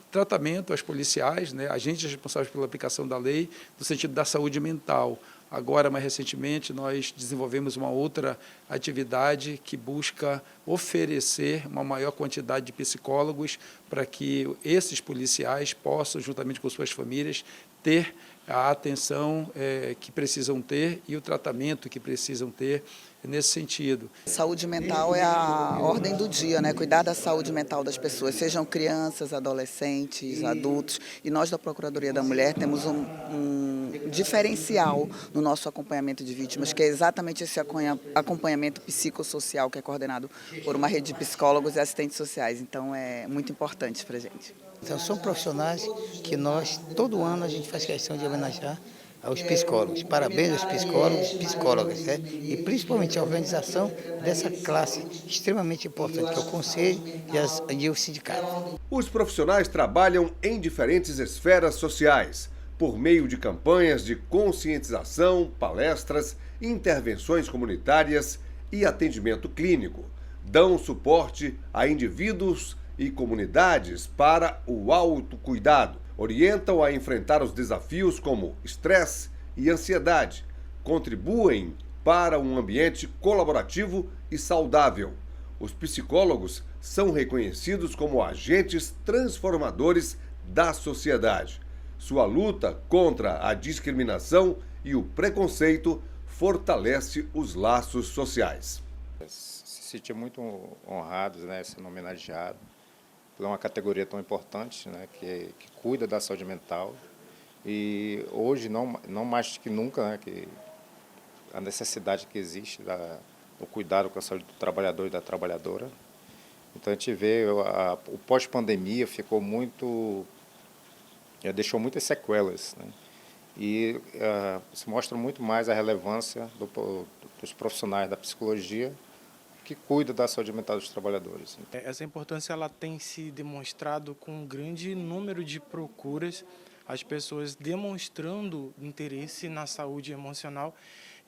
tratamento aos policiais, né? Agentes responsáveis pela aplicação da lei no sentido da saúde mental. Agora, mais recentemente, nós desenvolvemos uma outra atividade que busca oferecer uma maior quantidade de psicólogos para que esses policiais possam, juntamente com suas famílias, ter a atenção que precisam ter e o tratamento que precisam ter nesse sentido. Saúde mental é a ordem do dia, né? Cuidar da saúde mental das pessoas, sejam crianças, adolescentes, adultos. E nós da Procuradoria da Mulher temos um diferencial no nosso acompanhamento de vítimas, que é exatamente esse acompanhamento psicossocial, que é coordenado por uma rede de psicólogos e assistentes sociais. Então é muito importante para a gente. Então, são profissionais que nós, todo ano, a gente faz questão de homenagear aos psicólogos. Parabéns aos psicólogos e psicólogas, né? E principalmente a organização dessa classe extremamente importante, que é o Conselho e o sindicato. Os profissionais trabalham em diferentes esferas sociais, por meio de campanhas de conscientização, palestras, intervenções comunitárias e atendimento clínico. Dão suporte a indivíduos e comunidades para o autocuidado. Orientam a enfrentar os desafios como estresse e ansiedade. Contribuem para um ambiente colaborativo e saudável. Os psicólogos são reconhecidos como agentes transformadores da sociedade. Sua luta contra a discriminação e o preconceito fortalece os laços sociais. Se sentir muito honrados, né, sendo homenageado por uma categoria tão importante, né, que cuida da saúde mental. E hoje, não mais que nunca, né, que a necessidade que existe do cuidado com a saúde do trabalhador e da trabalhadora. Então a gente vê o pós-pandemia ficou muito, deixou muitas sequelas, né? E se mostra muito mais a relevância dos profissionais da psicologia que cuida da saúde mental dos trabalhadores. Essa importância ela tem se demonstrado com um grande número de procuras, as pessoas demonstrando interesse na saúde emocional,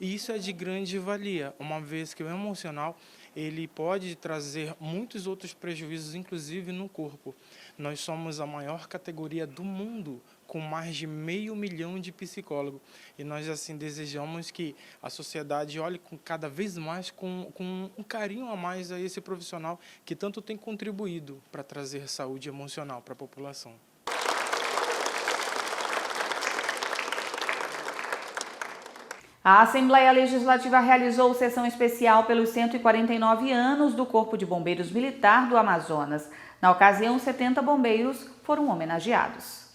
e isso é de grande valia, uma vez que o emocional ele pode trazer muitos outros prejuízos, inclusive no corpo. Nós somos a maior categoria do mundo, com mais de 500 mil de psicólogos. E nós assim desejamos que a sociedade olhe cada vez mais com um carinho a mais a esse profissional que tanto tem contribuído para trazer saúde emocional para a população. A Assembleia Legislativa realizou sessão especial pelos 149 anos do Corpo de Bombeiros Militar do Amazonas. Na ocasião, 70 bombeiros foram homenageados.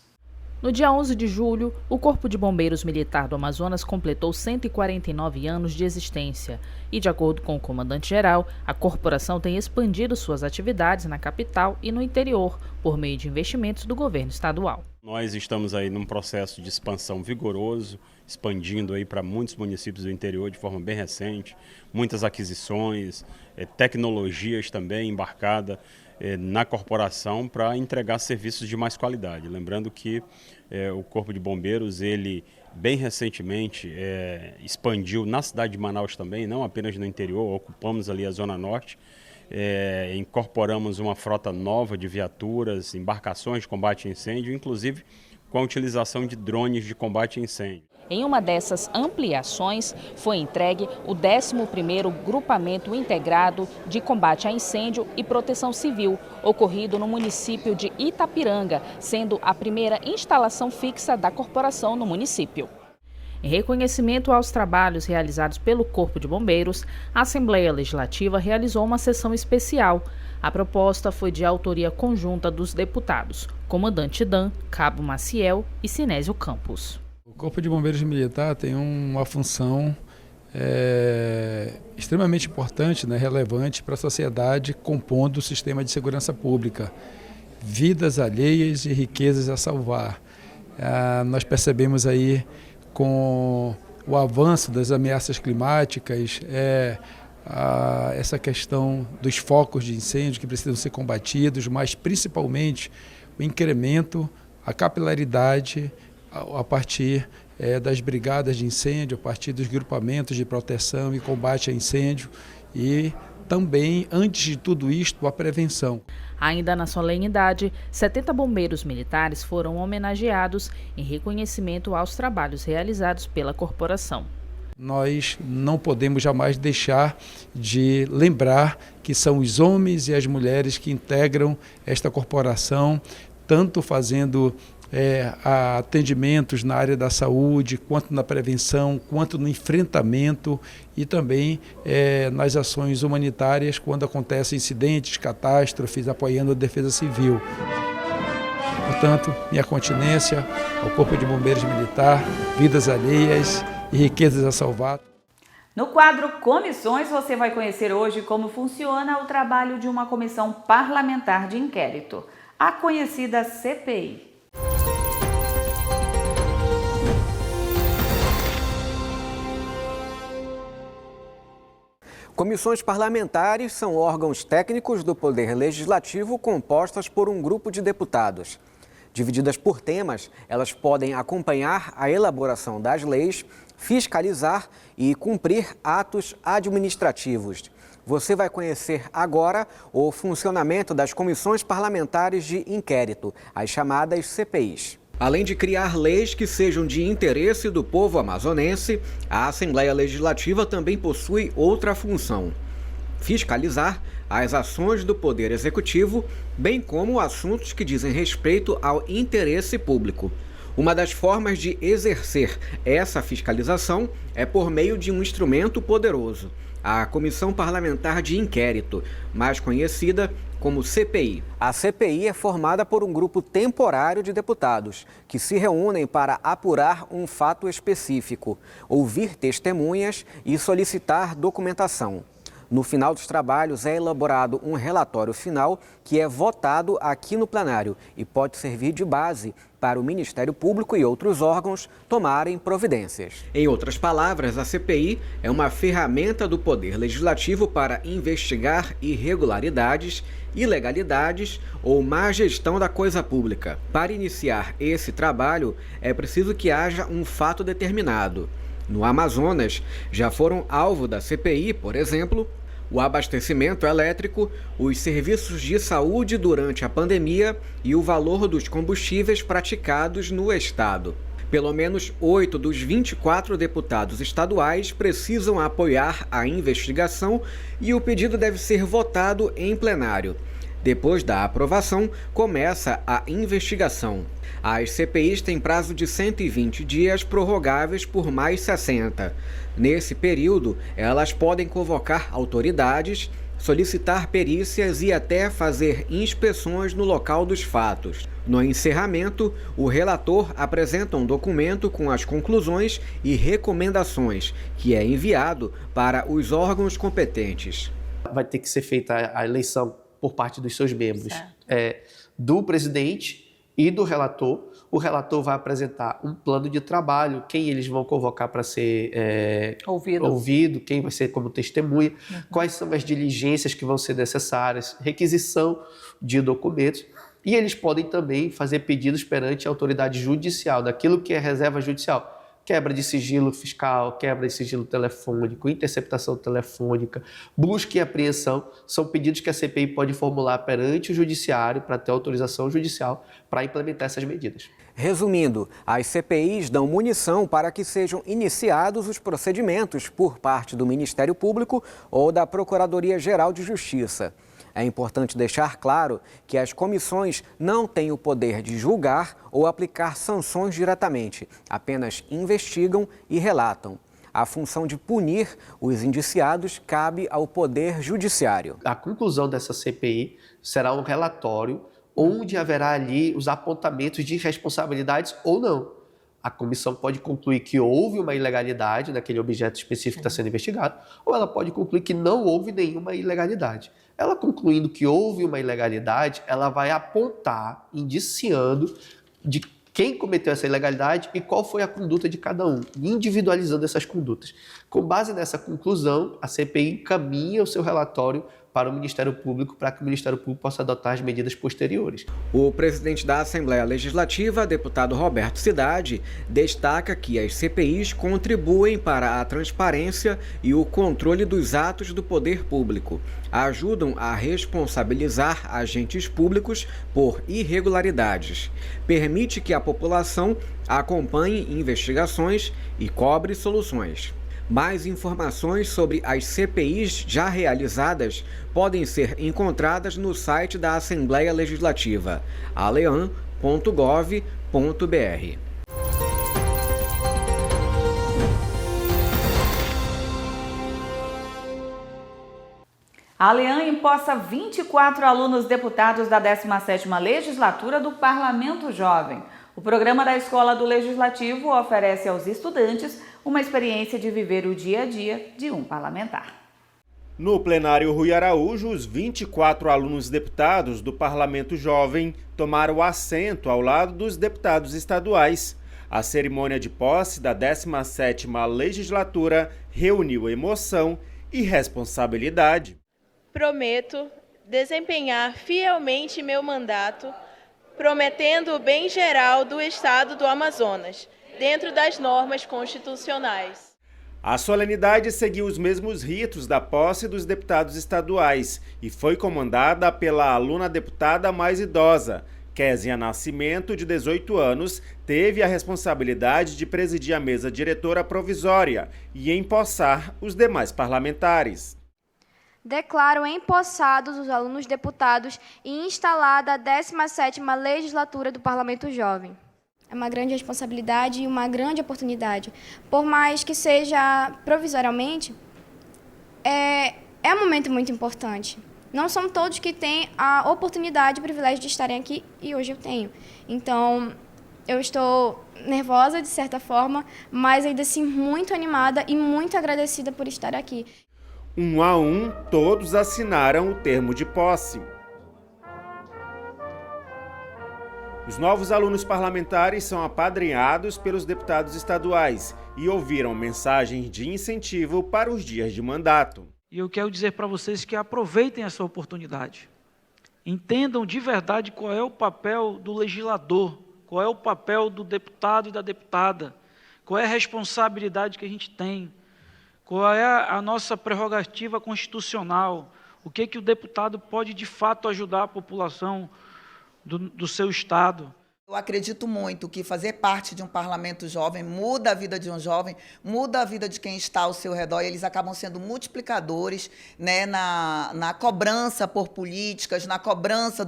No dia 11 de julho, o Corpo de Bombeiros Militar do Amazonas completou 149 anos de existência e, de acordo com o comandante-geral, a corporação tem expandido suas atividades na capital e no interior por meio de investimentos do governo estadual. Nós estamos aí num processo de expansão vigoroso, expandindo aí para muitos municípios do interior de forma bem recente, muitas aquisições, tecnologias também embarcadas na corporação para entregar serviços de mais qualidade. Lembrando que o Corpo de Bombeiros, ele bem recentemente expandiu na cidade de Manaus também, não apenas no interior, ocupamos ali a Zona Norte, incorporamos uma frota nova de viaturas, embarcações de combate a incêndio, inclusive com a utilização de drones de combate a incêndio. Em uma dessas ampliações, foi entregue o 11º Grupamento Integrado de Combate a Incêndio e Proteção Civil, ocorrido no município de Itapiranga, sendo a primeira instalação fixa da corporação no município. Em reconhecimento aos trabalhos realizados pelo Corpo de Bombeiros, a Assembleia Legislativa realizou uma sessão especial. A proposta foi de autoria conjunta dos deputados Comandante Dan, Cabo Maciel e Sinésio Campos. O Corpo de Bombeiros Militar tem uma função extremamente importante, né, relevante para a sociedade, compondo o sistema de segurança pública. Vidas alheias e riquezas a salvar. Nós percebemos aí com o avanço das ameaças climáticas, essa questão dos focos de incêndio que precisam ser combatidos, mas principalmente o incremento, a capilaridade a partir das brigadas de incêndio, a partir dos grupamentos de proteção e combate a incêndio e também, antes de tudo isto, a prevenção. Ainda na solenidade, 70 bombeiros militares foram homenageados em reconhecimento aos trabalhos realizados pela corporação. Nós não podemos jamais deixar de lembrar que são os homens e as mulheres que integram esta corporação, tanto fazendo atendimentos na área da saúde, quanto na prevenção, quanto no enfrentamento e também nas ações humanitárias quando acontecem incidentes, catástrofes, apoiando a defesa civil. Portanto, minha continência ao Corpo de Bombeiros Militar, vidas alheias e riquezas a salvar. No quadro Comissões, você vai conhecer hoje como funciona o trabalho de uma comissão parlamentar de inquérito, a conhecida CPI. Comissões parlamentares são órgãos técnicos do Poder Legislativo compostas por um grupo de deputados. Divididas por temas, elas podem acompanhar a elaboração das leis, fiscalizar e cumprir atos administrativos. Você vai conhecer agora o funcionamento das comissões parlamentares de inquérito, as chamadas CPIs. Além de criar leis que sejam de interesse do povo amazonense, a Assembleia Legislativa também possui outra função: fiscalizar as ações do Poder Executivo, bem como assuntos que dizem respeito ao interesse público. Uma das formas de exercer essa fiscalização é por meio de um instrumento poderoso, a Comissão Parlamentar de Inquérito, mais conhecida como CPI. A CPI é formada por um grupo temporário de deputados que se reúnem para apurar um fato específico, ouvir testemunhas e solicitar documentação. No final dos trabalhos é elaborado um relatório final que é votado aqui no plenário e pode servir de base para o Ministério Público e outros órgãos tomarem providências. Em outras palavras, a CPI é uma ferramenta do Poder Legislativo para investigar irregularidades, ilegalidades ou má gestão da coisa pública. Para iniciar esse trabalho, é preciso que haja um fato determinado. No Amazonas, já foram alvo da CPI, por exemplo, o abastecimento elétrico, os serviços de saúde durante a pandemia e o valor dos combustíveis praticados no estado. Pelo menos 8 dos 24 deputados estaduais precisam apoiar a investigação e o pedido deve ser votado em plenário. Depois da aprovação, começa a investigação. As CPIs têm prazo de 120 dias, prorrogáveis por mais 60. Nesse período, elas podem convocar autoridades, solicitar perícias e até fazer inspeções no local dos fatos. No encerramento, o relator apresenta um documento com as conclusões e recomendações, que é enviado para os órgãos competentes. Vai ter que ser feita a eleição por parte dos seus membros, do presidente e do relator. O relator vai apresentar um plano de trabalho, quem eles vão convocar para ser ouvido, quem vai ser como testemunha, quais são as diligências que vão ser necessárias, requisição de documentos. E eles podem também fazer pedidos perante a autoridade judicial, daquilo que é reserva judicial. Quebra de sigilo fiscal, quebra de sigilo telefônico, interceptação telefônica, busca e apreensão, são pedidos que a CPI pode formular perante o judiciário para ter autorização judicial para implementar essas medidas. Resumindo, as CPIs dão munição para que sejam iniciados os procedimentos por parte do Ministério Público ou da Procuradoria-Geral de Justiça. É importante deixar claro que as comissões não têm o poder de julgar ou aplicar sanções diretamente, apenas investigam e relatam. A função de punir os indiciados cabe ao Poder Judiciário. A conclusão dessa CPI será um relatório onde haverá ali os apontamentos de responsabilidades ou não. A comissão pode concluir que houve uma ilegalidade naquele objeto específico que está sendo investigado, ou ela pode concluir que não houve nenhuma ilegalidade. Ela concluindo que houve uma ilegalidade, ela vai apontar, indiciando de quem cometeu essa ilegalidade e qual foi a conduta de cada um, individualizando essas condutas. Com base nessa conclusão, a CPI encaminha o seu relatório para o Ministério Público, para que o Ministério Público possa adotar as medidas posteriores. O presidente da Assembleia Legislativa, deputado Roberto Cidade, destaca que as CPIs contribuem para a transparência e o controle dos atos do poder público, ajudam a responsabilizar agentes públicos por irregularidades, permite que a população acompanhe investigações e cobre soluções. Mais informações sobre as CPIs já realizadas podem ser encontradas no site da Assembleia Legislativa, alean.gov.br. A Alean empossa 24 alunos deputados da 17ª Legislatura do Parlamento Jovem. O programa da Escola do Legislativo oferece aos estudantes uma experiência de viver o dia a dia de um parlamentar. No plenário Rui Araújo, os 24 alunos deputados do Parlamento Jovem tomaram assento ao lado dos deputados estaduais. A cerimônia de posse da 17ª Legislatura reuniu emoção e responsabilidade. Prometo desempenhar fielmente meu mandato, prometendo o bem geral do Estado do Amazonas, dentro das normas constitucionais. A solenidade seguiu os mesmos ritos da posse dos deputados estaduais e foi comandada pela aluna deputada mais idosa. Késia Nascimento, de 18 anos, teve a responsabilidade de presidir a mesa diretora provisória e empossar os demais parlamentares. Declaro empossados os alunos deputados e instalada a 17ª legislatura do Parlamento Jovem. É uma grande responsabilidade e uma grande oportunidade. Por mais que seja provisoriamente, é um momento muito importante. Não são todos que têm a oportunidade e o privilégio de estarem aqui e hoje eu tenho. Então, eu estou nervosa de certa forma, mas ainda assim muito animada e muito agradecida por estar aqui. Um a um, todos assinaram o termo de posse. Os novos alunos parlamentares são apadrinhados pelos deputados estaduais e ouviram mensagens de incentivo para os dias de mandato. E eu quero dizer para vocês que aproveitem essa oportunidade. Entendam de verdade qual é o papel do legislador, qual é o papel do deputado e da deputada, qual é a responsabilidade que a gente tem, qual é a nossa prerrogativa constitucional, o que o deputado pode de fato ajudar a população do seu estado. Eu acredito muito que fazer parte de um parlamento jovem muda a vida de um jovem, muda a vida de quem está ao seu redor, e eles acabam sendo multiplicadores, né, na cobrança por políticas, na cobrança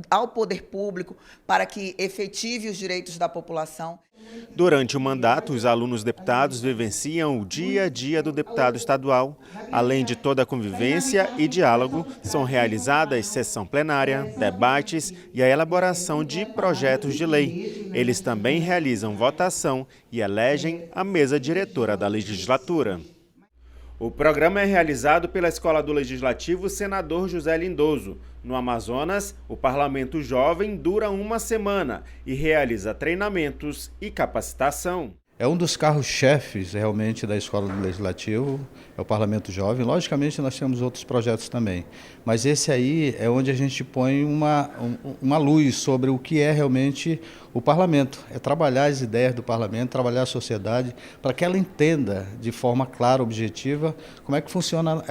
ao poder público para que efetive os direitos da população. Durante o mandato, os alunos deputados vivenciam o dia a dia do deputado estadual. Além de toda a convivência e diálogo, são realizadas sessão plenária, debates e a elaboração de projetos de lei. Eles também realizam votação e elegem a mesa diretora da legislatura. O programa é realizado pela Escola do Legislativo Senador José Lindoso. No Amazonas, o Parlamento Jovem dura uma semana e realiza treinamentos e capacitação. É um dos carros-chefes realmente da Escola do Legislativo, é o Parlamento Jovem. Logicamente nós temos outros projetos também, mas esse aí é onde a gente põe uma luz sobre o que é realmente o Parlamento. É trabalhar as ideias do Parlamento, trabalhar a sociedade, para que ela entenda de forma clara, objetiva, como é que funciona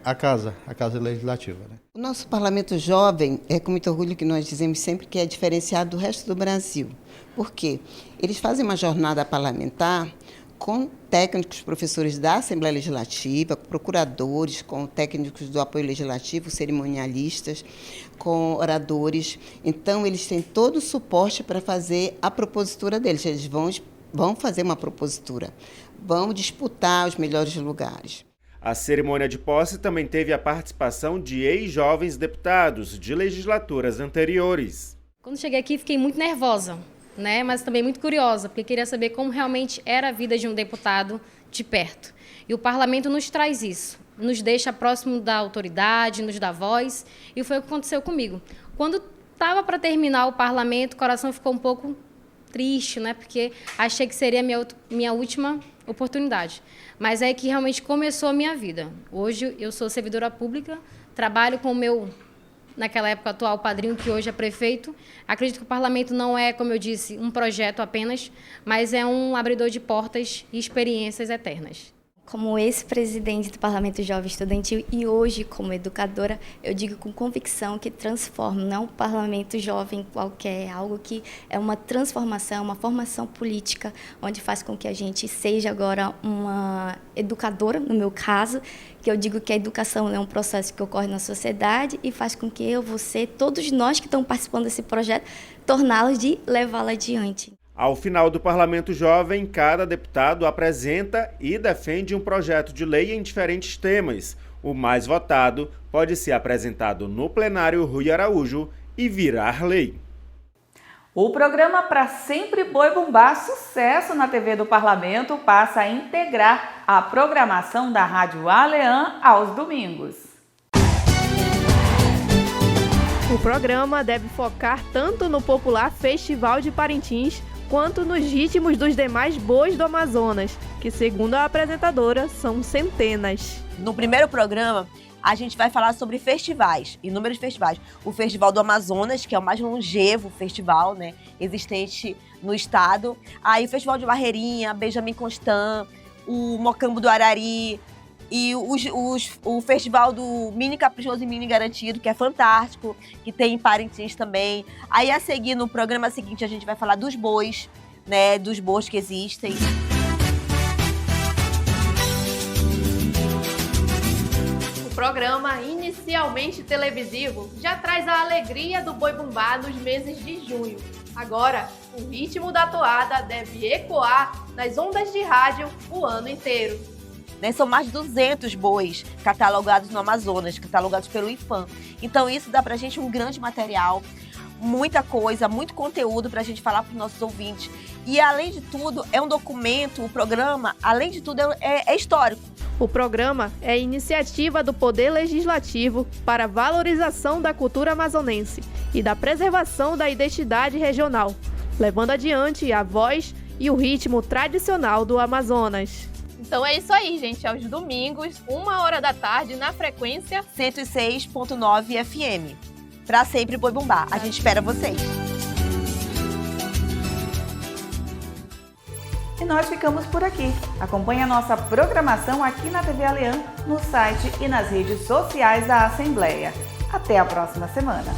a Casa Legislativa, né? O nosso Parlamento Jovem é com muito orgulho que nós dizemos sempre que é diferenciado do resto do Brasil. Por quê? Eles fazem uma jornada parlamentar com técnicos, professores da Assembleia Legislativa, com procuradores, com técnicos do apoio legislativo, cerimonialistas, com oradores. Então, eles têm todo o suporte para fazer a propositura deles. Eles vão fazer uma propositura, vão disputar os melhores lugares. A cerimônia de posse também teve a participação de ex-jovens deputados de legislaturas anteriores. Quando cheguei aqui, fiquei muito nervosa, né? Mas também muito curiosa, porque queria saber como realmente era a vida de um deputado de perto. E o parlamento nos traz isso, nos deixa próximo da autoridade, nos dá voz, e foi o que aconteceu comigo. Quando estava para terminar o parlamento, o coração ficou um pouco triste, né? Porque achei que seria minha última oportunidade. Mas é que realmente começou a minha vida. Hoje eu sou servidora pública, trabalho com o meu, naquela época, atual padrinho, que hoje é prefeito. Acredito que o parlamento não é, como eu disse, um projeto apenas, mas é um abridor de portas e experiências eternas. Como ex-presidente do Parlamento Jovem Estudantil e hoje como educadora, eu digo com convicção que transforma, não um parlamento jovem qualquer, algo que é uma transformação, uma formação política, onde faz com que a gente seja agora uma educadora, no meu caso, que eu digo que a educação é um processo que ocorre na sociedade e faz com que eu, você, todos nós que estamos participando desse projeto, torná-los de levá-lo adiante. Ao final do Parlamento Jovem, cada deputado apresenta e defende um projeto de lei em diferentes temas. O mais votado pode ser apresentado no plenário Rui Araújo e virar lei. O programa Pra Sempre Boi Bumbá, sucesso na TV do Parlamento, passa a integrar a programação da Rádio Aleã aos domingos. O programa deve focar tanto no popular Festival de Parintins, quanto nos ritmos dos demais bois do Amazonas, que, segundo a apresentadora, são centenas. No primeiro programa, a gente vai falar sobre festivais, inúmeros festivais. O Festival do Amazonas, que é o mais longevo festival, né, existente no estado. Aí o Festival de Barreirinha, Benjamin Constant, o Mocambo do Arari e o Festival do Mini Caprichoso e Mini Garantido, que é fantástico, que tem em Parintins também. Aí a seguir, no programa seguinte, a gente vai falar dos bois, né, dos bois que existem. O programa, inicialmente televisivo, já traz a alegria do boi bumbá nos meses de junho. Agora, o ritmo da toada deve ecoar nas ondas de rádio o ano inteiro. São mais de 200 bois catalogados no Amazonas, catalogados pelo IFAM. Então isso dá pra gente um grande material, muita coisa, muito conteúdo pra gente falar pros nossos ouvintes. E além de tudo, é um documento, o programa, além de tudo, é histórico. O programa é iniciativa do Poder Legislativo para a valorização da cultura amazonense e da preservação da identidade regional, levando adiante a voz e o ritmo tradicional do Amazonas. Então é isso aí, gente. Aos domingos, 1h da tarde, na frequência 106.9 FM. Pra sempre Boi Bumbá. A gente espera vocês. E nós ficamos por aqui. Acompanhe a nossa programação aqui na TV Alean, no site e nas redes sociais da Assembleia. Até a próxima semana.